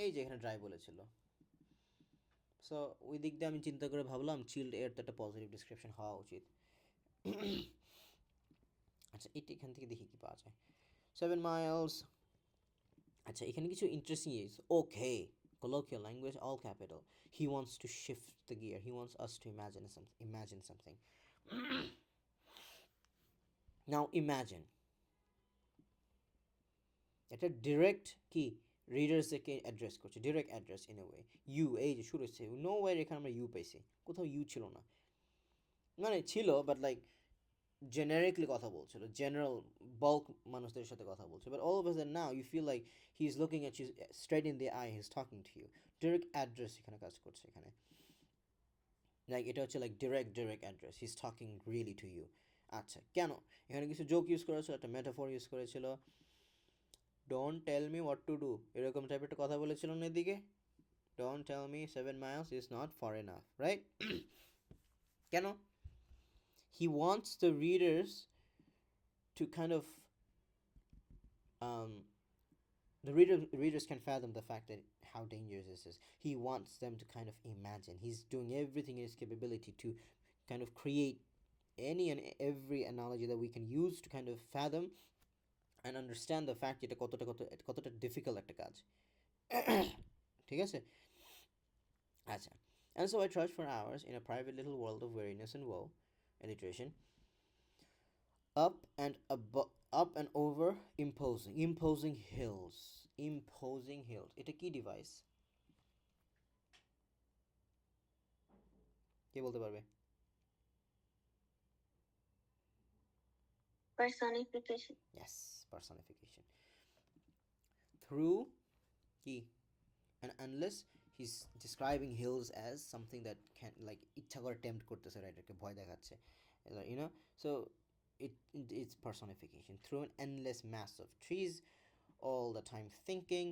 এই যে এখানে ড্রাই বলেছিল, সো ওই দিক দিয়ে আমি চিন্তা করে ভাবলাম চিল্ড এয়ার তো একটা পজিটিভ ডিসক্রিপশন হওয়া উচিত। আচ্ছা এটা এখান থেকে দেখি কি পাওয়া যায়। 7 miles, আচ্ছা এখানে কিছু interesting is okay colloquial language all capital, he wants to shift the gear, he wants us to imagine something now imagine এটা ডিরেক্ট কি রিডার্সকে অ্যাড্রেস করছে, direct address in a way, you এই যে শুরু হচ্ছে নো ওয়ে, এখানে আমরা ইউ পাইছি, কোথাও ইউ ছিল না, মানে ছিল বাট লাইক জেনারিকলি কথা বলছিল, জেনারেল বাল্ক মানুষদের সাথে কথা বলছে, but all of a sudden now you feel like he is looking at you straight in the eye, he is talking to you, direct address এখানে কাজ করছে, এখানে লাইক এটা হচ্ছে like direct address, he is talking really to you. আচ্ছা কেন এখানে কিছু জোক ইউজ করেছিল, একটা মেটাফর ইউজ করেছিল, don't tell me what to do এরকম টাইপের একটা কথা বলেছিল না এদিকে, don't tell me 7 miles is not far enough, right? কেন? He wants the readers to kind of the readers can fathom the fact that how dangerous this is. He wants them to kind of imagine. He's doing everything in his capability to kind of create any and every analogy that we can use to kind of fathom and understand the fact এটা কতটা difficult একটা কাজ। ঠিক আছে আচ্ছা and so I trudged for hours in a private little world of weariness and woe, alliteration, up and over imposing hills, এটা কি device কে বলতে পারবে? Personification. Yes, personification. Through কি and unless he's describing hills as something that can like ইচ্ছা করে tempt করতেছে, রাইটারকে ভয় দেখাচ্ছে, you know, so it's personification through an endless mass of trees, all the time thinking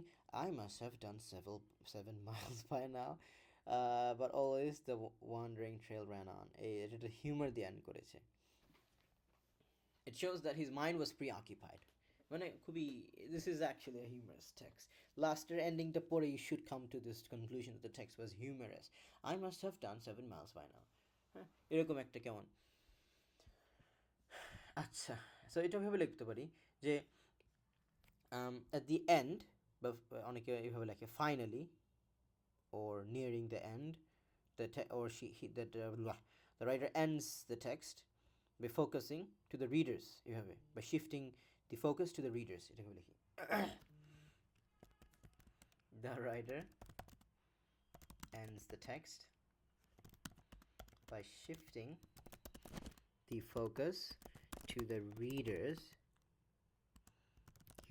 I must have done 7 miles by now, but always the wandering trail ran on. এটা humour দিয়ে and করেছে, it shows that his mind was preoccupied, মানে খুবই this is actually a humorous text. লাস্টের এন্ডিংটা পরে you should come to this conclusion that the text was humorous. I must have done 7 miles by now, হ্যাঁ এরকম একটা কেমন। আচ্ছা so এটা ভেবে লিখতে পারি যে at the end বা অনেকে এইভাবে লেখে finally or nearing the end, The writer ends the text by focusing to the readers, এভাবে by shifting the focus to the readers, এটাকে লিখি the writer ends the text by shifting the focus to the readers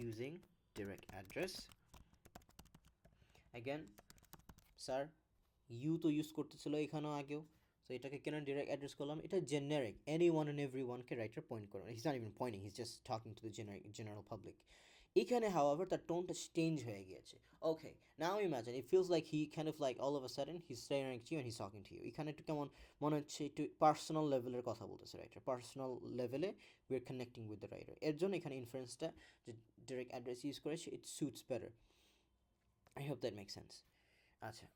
using direct address. Again, sir, you তো use করতেছিল এখানেও আগেও, so এটাকে কেন direct address করলাম? এটা generic, anyone and everyone K writer point করে, he's not even pointing, he's just talking to the general public. এখানে however তার টোনটা চেঞ্জ হয়ে গিয়েছে. Okay, now imagine it feels like he kind of like all of a sudden he's staring at you and he's talking to you. এখানে একটু কেমন মনে হচ্ছে একটু পার্সোনাল লেভেলের কথা বলতেছে রাইটার, পার্সোনাল লেভেলে we are connecting with the writer, এর জন্য এখানে ইনফারেন্সটা যে ডিরেক্ট অ্যাড্রেস ইউজ করেছে, it suits better. I hope that make sense. আচ্ছা,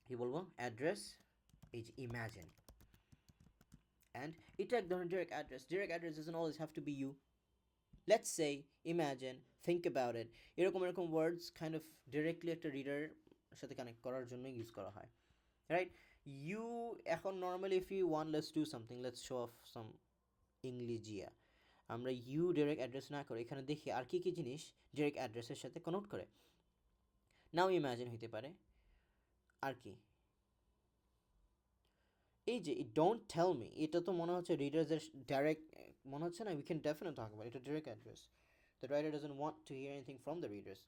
কি বলবো? অ্যাড্রেস এই যে ইম্যাজিন, অ্যান্ড এটা এক ধরনের direct address. Direct address doesn't always have to be you. Let's say, imagine, think about it, এরকম ওয়ার্ডস কাইন্ড অফ ডিরেক্টলি একটা রিডারের সাথে কানেক্ট করার জন্য ইউজ করা হয়, রাইট? ইউ এখন normally if you want let's do something, let's show off some ইংলিজিয়া, আমরা ইউ ডিরেক্ট অ্যাড্রেস না করে এখানে দেখি আর কি কি জিনিস ডিরেক্ট অ্যাড্রেসের সাথে কনেক্ট করে. নাও ইম্যাজিন হইতে পারে আর কি, এই যে ডোন্ট টেল মি, এটা তো মনে হচ্ছে রিডার্সের ডাইরেক্ট, মনে হচ্ছে না? We can definitely talk about এটা direct address. The writer doesn't want to hear anything from the readers,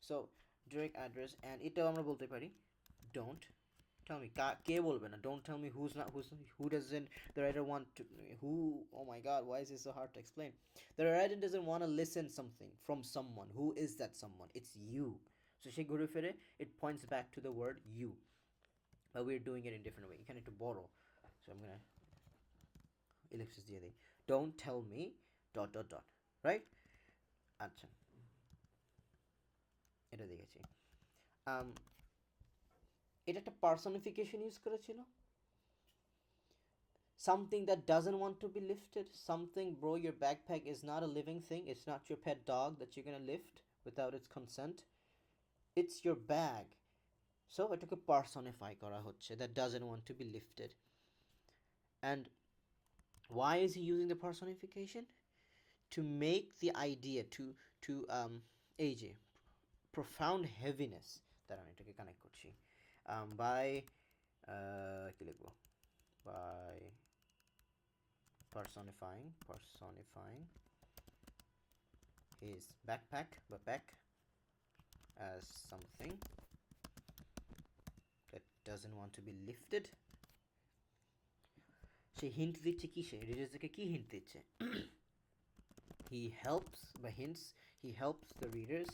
so direct address. And এটাও আমরা বলতে পারি ডোন্ট টেল মি, কে বলবে না don't tell me, who doesn't the writer want to, who, oh my god, why is this so hard to explain? The writer doesn't want to listen something from someone. Who is that someone? It's you. So সে ঘুরে ফিরে it points back to the word you, but we're doing it in different way. এখানে একটু বড়, so I'm gonna ellipsis দিয়ে দিই, don't tell me ... right? আচ্ছা, এটা দেখেছি. এটা একটা পার্সনিফিকেশন ইউজ করেছিল, something that doesn't want to be lifted, something, bro, your backpack is not a living thing, it's not your pet dog that you're gonna lift without its consent, it's your bag. So এটাকে personify করা হচ্ছে, that doesn't want to be lifted. And why is he using the personification? To make the idea, to এই যে profound heaviness দ্বারা আমি এটাকে connect করছি, by কি লিখবো, by personifying his backpack as something that doesn't want to be lifted. Say hint দিচ্ছে কি, সে রিডার্সকে কি হিন্ট দিচ্ছে? he helps the readers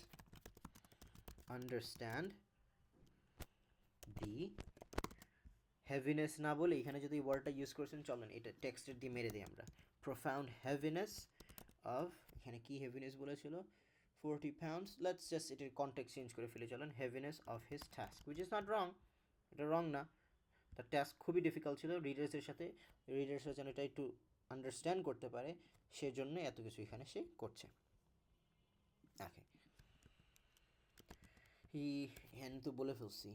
understand the heaviness, না বলে এখানে যদি ওয়ার্ডটা ইউজ করছেন, চলেন এটা টেক্সটের দিয়ে মেরে দিই আমরা, profound heaviness of, এখানে কি হেভিনেস বলেছিল, 40 pounds, let's just এটার কনটেক্সট চেঞ্জ করে ফেলে, চলেন, heaviness of his task, which is not wrong, এটা রং না, তার টাস্ক খুবই ডিফিকাল্ট ছিল, রিডার্সরা যেন এটা একটু আন্ডারস্ট্যান্ড করতে পারে, সেজন্য এত কিছু এখানে সে করছে. ওকে, এন্ড তো বলে ফেলছি,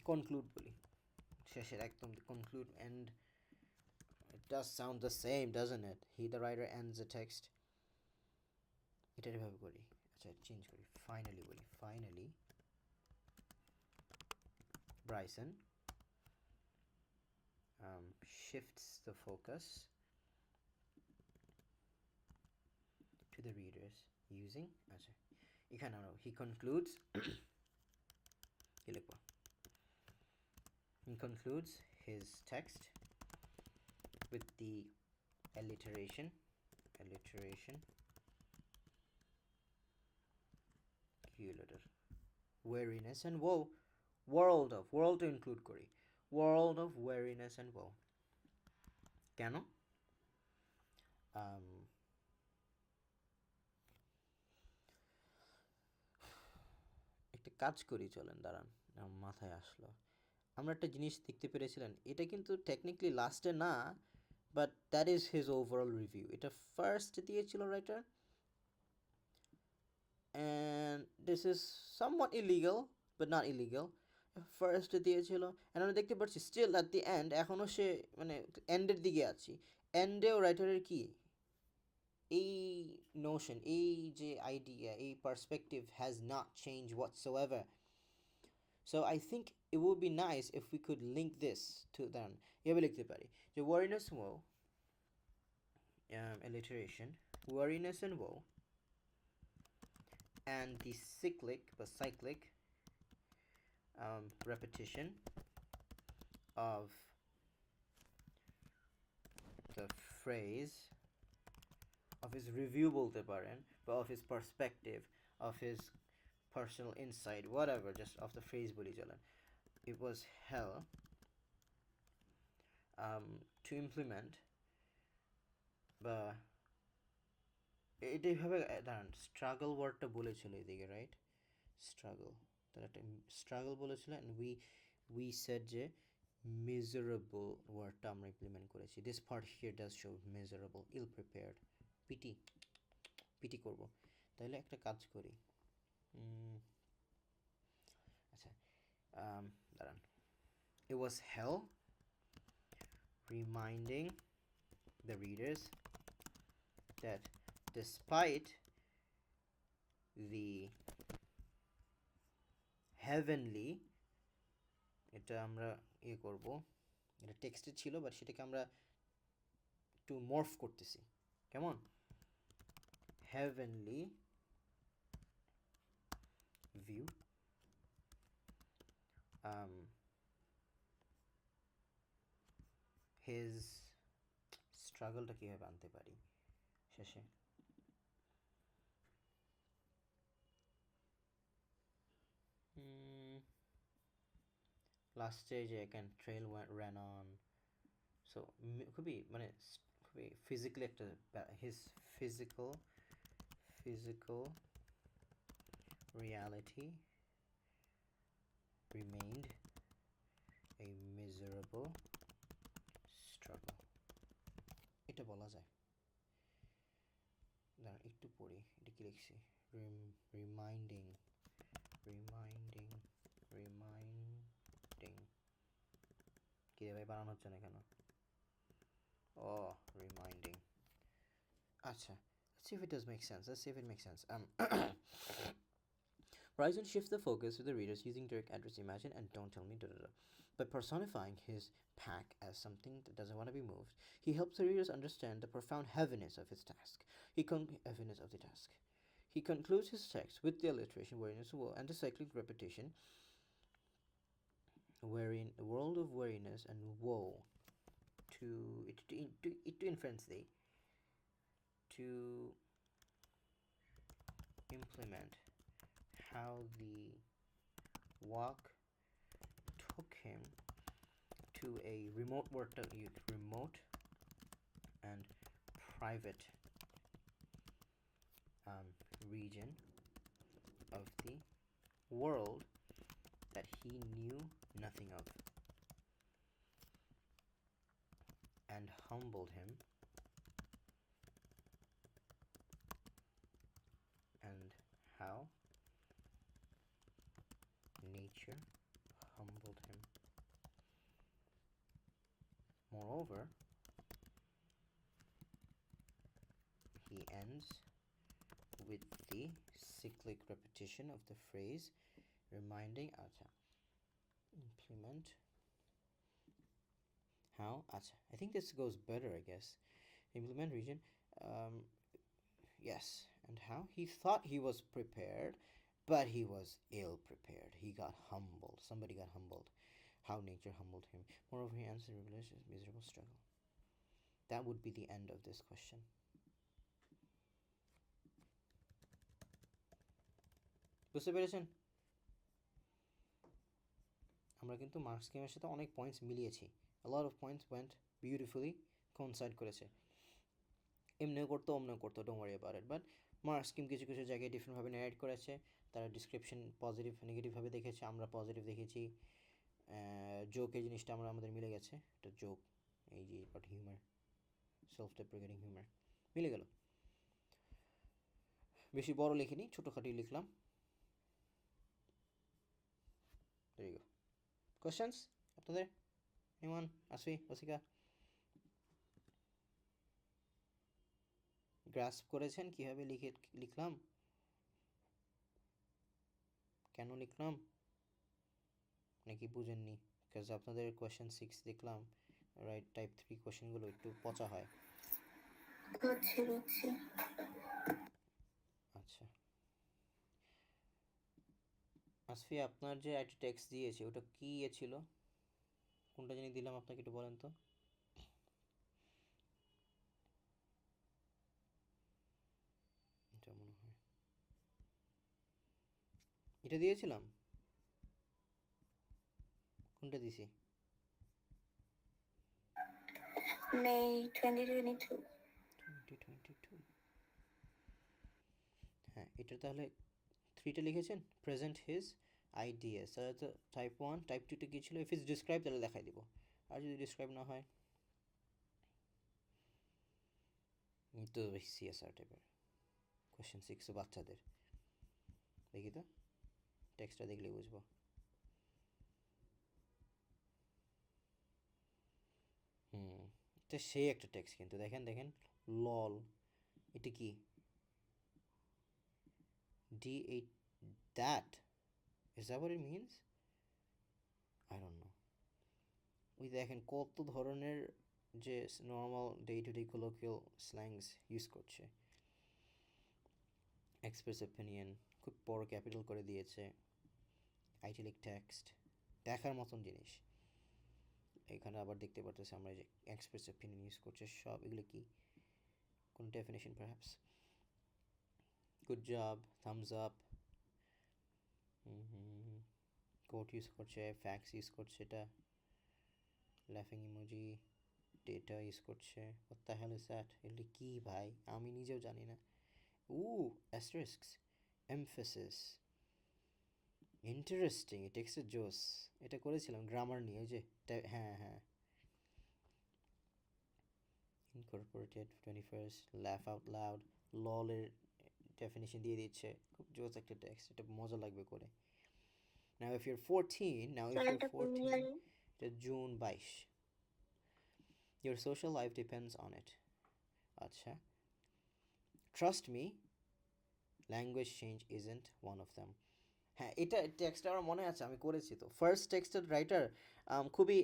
কনক্লুড বলি শেষের একদম, conclude, and it does sound the same, doesn't it? The writer ends the text, এটা এভাবে করি, আচ্ছা চেঞ্জ করি, ফাইনালি বলি, finally Bryson shifts the focus to the readers using, আচ্ছা এখানে আমরা, he concludes কি লিখবো, he concludes his text with the alliteration weariness and woe, world to include করি, world of weariness and woe. কেন? একটা কাজ করি, চলেন দাঁড়ান, আমার মাথায় আসলো, আমরা একটা জিনিস দেখতে পেরেছিলেন, এটা কিন্তু টেকনিক্যালি লাস্টে না, but that is his overall review, এটা ফার্স্ট দিয়েছিল writer, and this is somewhat illegal but not illegal. ফার্স্টে দিয়েছিল, and আমরা দেখতে পাচ্ছি স্টিল অ্যাট দি এন্ড এখনও সে মানে এন্ডের দিকে আছি, এন্ডেও রাইটারের কি এই নোশন, এই যে আইডিয়া, এই perspective has not change whatsoever. So I think it would be nice if we could link this to them. এভাবে লিখতে পারি যে weariness and woe, alliteration, weariness and woe, and the cyclic repetition of the phrase, of his review বলতে পারেন, বা of his perspective, of his personal insight, whatever, just of the phrase বলি চলেন. It was hell to implement, বা এটা এইভাবে দাঁড়ান, struggle ওয়ার্ডটা বলেছিল এদিকে, রাইট? স্ট্রাগল, তাহলে একটা স্ট্রাগল বলেছিল, অ্যান্ড উই সেড যে মিজারেবল ওয়ার্ডটা আমরা ইমপ্লিমেন্ট করেছি. This part here does show miserable, ill prepared, pity pity করবো. তাহলে একটা কাজ করি, আচ্ছা দাঁড়ান. It was hell reminding the readers that despite the heavenly, এটা আমরা করব, এটা টেক্সটে ছিল বাট সেটাকে আমরা একটু মর্ফ করতেছি, কেমন? heavenly view, his স্ট্রাগলটা কীভাবে আনতে পারি শেষে? লাস্টে যে can trail ran on, so খুবই মানে খুবই ফিজিক্যালি একটা, his physical reality remained a miserable struggle. এটা বলা যায়, দাঁড়ান একটু পড়ি, এটা কি লিখছি? রিমাইন্ডিং কি রে ভাই, বানানো হচ্ছে না কেন? ও রিমাইন্ডিং, আচ্ছা, let's see if it does make sense. Bryson shifts the focus to the readers using direct address imagine and don't tell me By personifying his pack as something that doesn't want to be moved, he helps the readers understand the profound heaviness of his task. He concludes his text with the alliteration weariness and the cyclic repetition, wherein a world of weariness and woe to inference thee, to implement how the walk took him to a remote and private region of the world that he knew nothing of, and humbled him, and how nature humbled him. Moreover, he ends with the cyclic repetition of the phrase reminding implement how I think this goes better, I guess. Implement region, yes, and how he thought he was prepared, but he was ill prepared. He got humbled. Somebody got humbled. How nature humbled him. Moreover, he answered Revelation's miserable struggle. That would be the end of this question. বুঝতে পেরেছেন? আমরা কিন্তু marks স্কিমের সাথে অনেক points মিলিয়েছি. A lot of points went beautifully, coincide করেছে. এমনিও করতো, অমনিও করতো, don't worry about it. But marks scheme কিছু কিছু জায়গায় ডিফারেন্টভাবে ন্যারেট করেছে. তারা ডিসক্রিপশন পজিটিভ নেগেটিভভাবে দেখেছে, আমরা পজিটিভ দেখেছি. জোক, এই জিনিসটা আমাদের মিলে গেছে. এটা জোক, এই যে বাট হিউমার, সেলফ ডেপ্রিকেটিং হিউমার মিলে গেল. বেশি বড় লিখিনি, ছোটোখাটি লিখলাম. There you go. কোশ্চেন্স আপনাদের? এমন আসি ওসিকা গ্রাস্প করেছেন কিভাবে লিখলাম, কেন লিখলাম, নাকি বুঝেননি? বিকজ আপনাদের কোয়েশ্চেন 6 দেখলাম রাইট টাইপ 3 কোয়েশ্চেনগুলো একটু পচা হয়। বুঝছি। আচ্ছা আসফি, আপনার যে একটা টেক্সট দিয়েছে ওটা কি ছিল, কোনটা জানি দিলাম আপনাকে, একটু বলেন তো। এটা মনে হয় এটা দিয়েছিলাম, কোনটা দিছি? May 2022. 2022, হ্যাঁ এটা তাহলে 3টা লিখেছেন, প্রেজেন্ট হিজ আইডিয়াস, তাহলে তো টাইপ 1, টাইপ 2তে কী ছিল? ইফ ইজ ডিসক্রাইব তাহলে দেখাই দিব, আর যদি ডিসক্রাইব না হয় তো সিএসআর টাইপের কোয়েশ্চেন 6 বাচ্চাদের। দেখি তো টেক্সটটা দেখলেই বুঝবো। এটা সেই একটা টেক্সট কিন্তু, দেখেন দেখেন, লল, এটা কি D8, that is that what it means? I don't know. ওই দেখেন কত ধরনের যে normal day to day colloquial slangs use করছে। এক্সপ্রেস ওপিনিয়ন খুব বড় ক্যাপিটাল করে দিয়েছে, আইটালিক টেক্সট, দেখার মতন জিনিস। এখানে আবার দেখতে পারতেছি আমরা যে এক্সপ্রেস ওপিনিয়ন ইউজ করছে সব, এগুলো কি কোন definition perhaps? Good job, thumbs up, quote use করছে, ফ্যাক্স ইউজ করছে, এটা লাফিং ইমোজি, ডেটা ইউজ করছে। what the hell is that? এগুলি কি ভাই, আমি নিজেও জানি না। অ্যাস্টারিস্কস, এমফেসিস, ইন্টারেস্টিং, ইট টেক্সট জোস, এটা করেছিলাম গ্রামার নিয়ে, ওই যে হ্যাঁ হ্যাঁ, ইনকর্পোরেটেড 21st, ল্যাফ আউট লাউড, ললের ডেফিনেশন দিয়ে দিচ্ছে, খুব জোস একটা টেক্সট, এটা মজা লাগবে করে। Now if you're 14, এটা June 22, your social life depends on it. আচ্ছা, trust me, language change isn't one of them. হ্যাঁ এটা টেক্সটটা আমার মনে আছে, আমি করেছি তো। ফার্স্ট টেক্সটের রাইটার খুবই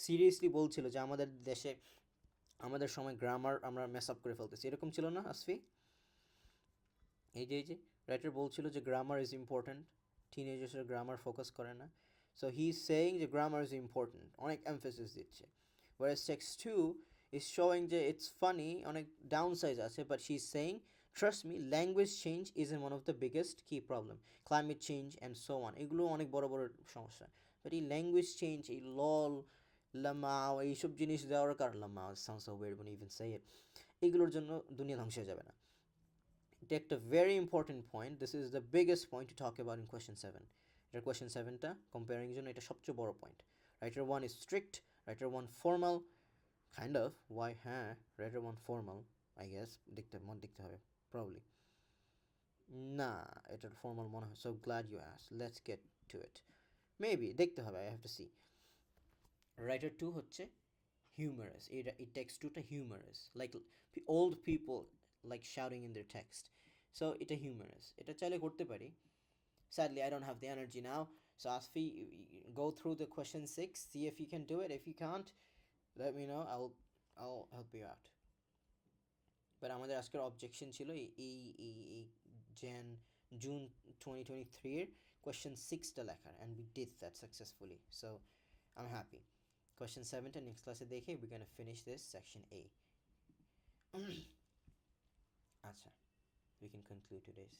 সিরিয়াসলি বলছিল যে আমাদের দেশে আমাদের সময় গ্রামার আমরা মেস আপ করে ফেলতেছি, এরকম ছিল না আসফি? এই যে রাইটার বলছিল যে গ্রামার ইজ ইম্পর্ট্যান্ট, টিনেজার্সের গ্রামার ফোকাস করে না। সো হি ইজ সেইং যে গ্রামার ইজ ইম্পর্ট্যান্ট, অনেক এমফেসিস দিচ্ছে। whereas text 2 is showing যে it's funny, অনেক ডাউন সাইজ আছে, but she is saying trust me, language change isn't one of the biggest key problem, climate change and so on, এগুলো অনেক বড় বড় সমস্যা, বাট এই ল্যাঙ্গুয়েজ চেঞ্জ, এই লল, লামাও, এইসব জিনিস দেওয়ার কারণ, লামাও sounds so weird when you even say it, এগুলোর জন্য দুনিয়া ধ্বংস হয়ে যাবে না। Take a very important point. This is the biggest point to talk about in question 7. এটা question 7টা comparing জন্য এটা সবচেয়ে বড় point. Writer 1 is strict, writer 1 formal, kind of. Why হ্যাঁ, writer 1 formal, I guess দেখতে হবে probably না, এটা formal মনে হয়। So glad you asked, let's get to it. Maybe দেখতে হবে, I have to see. Writer 2 হচ্ছে humorous, it takes 2টা humorous, like old people like shouting in their text, so এটা humorous, এটা চাইলে করতে পারি। Sadly I don't have the energy now, so Asfi, go through the question 6, see if you can do it. If you can't, let me know, I'll help you out. But আমাদের আজকের objection ছিল এই June 2023 এর question 6টা লেখার, and we did that successfully, so I'm happy. Question 7টা next classে দেখে we're gonna finish this section A. আচ্ছা, we can conclude today's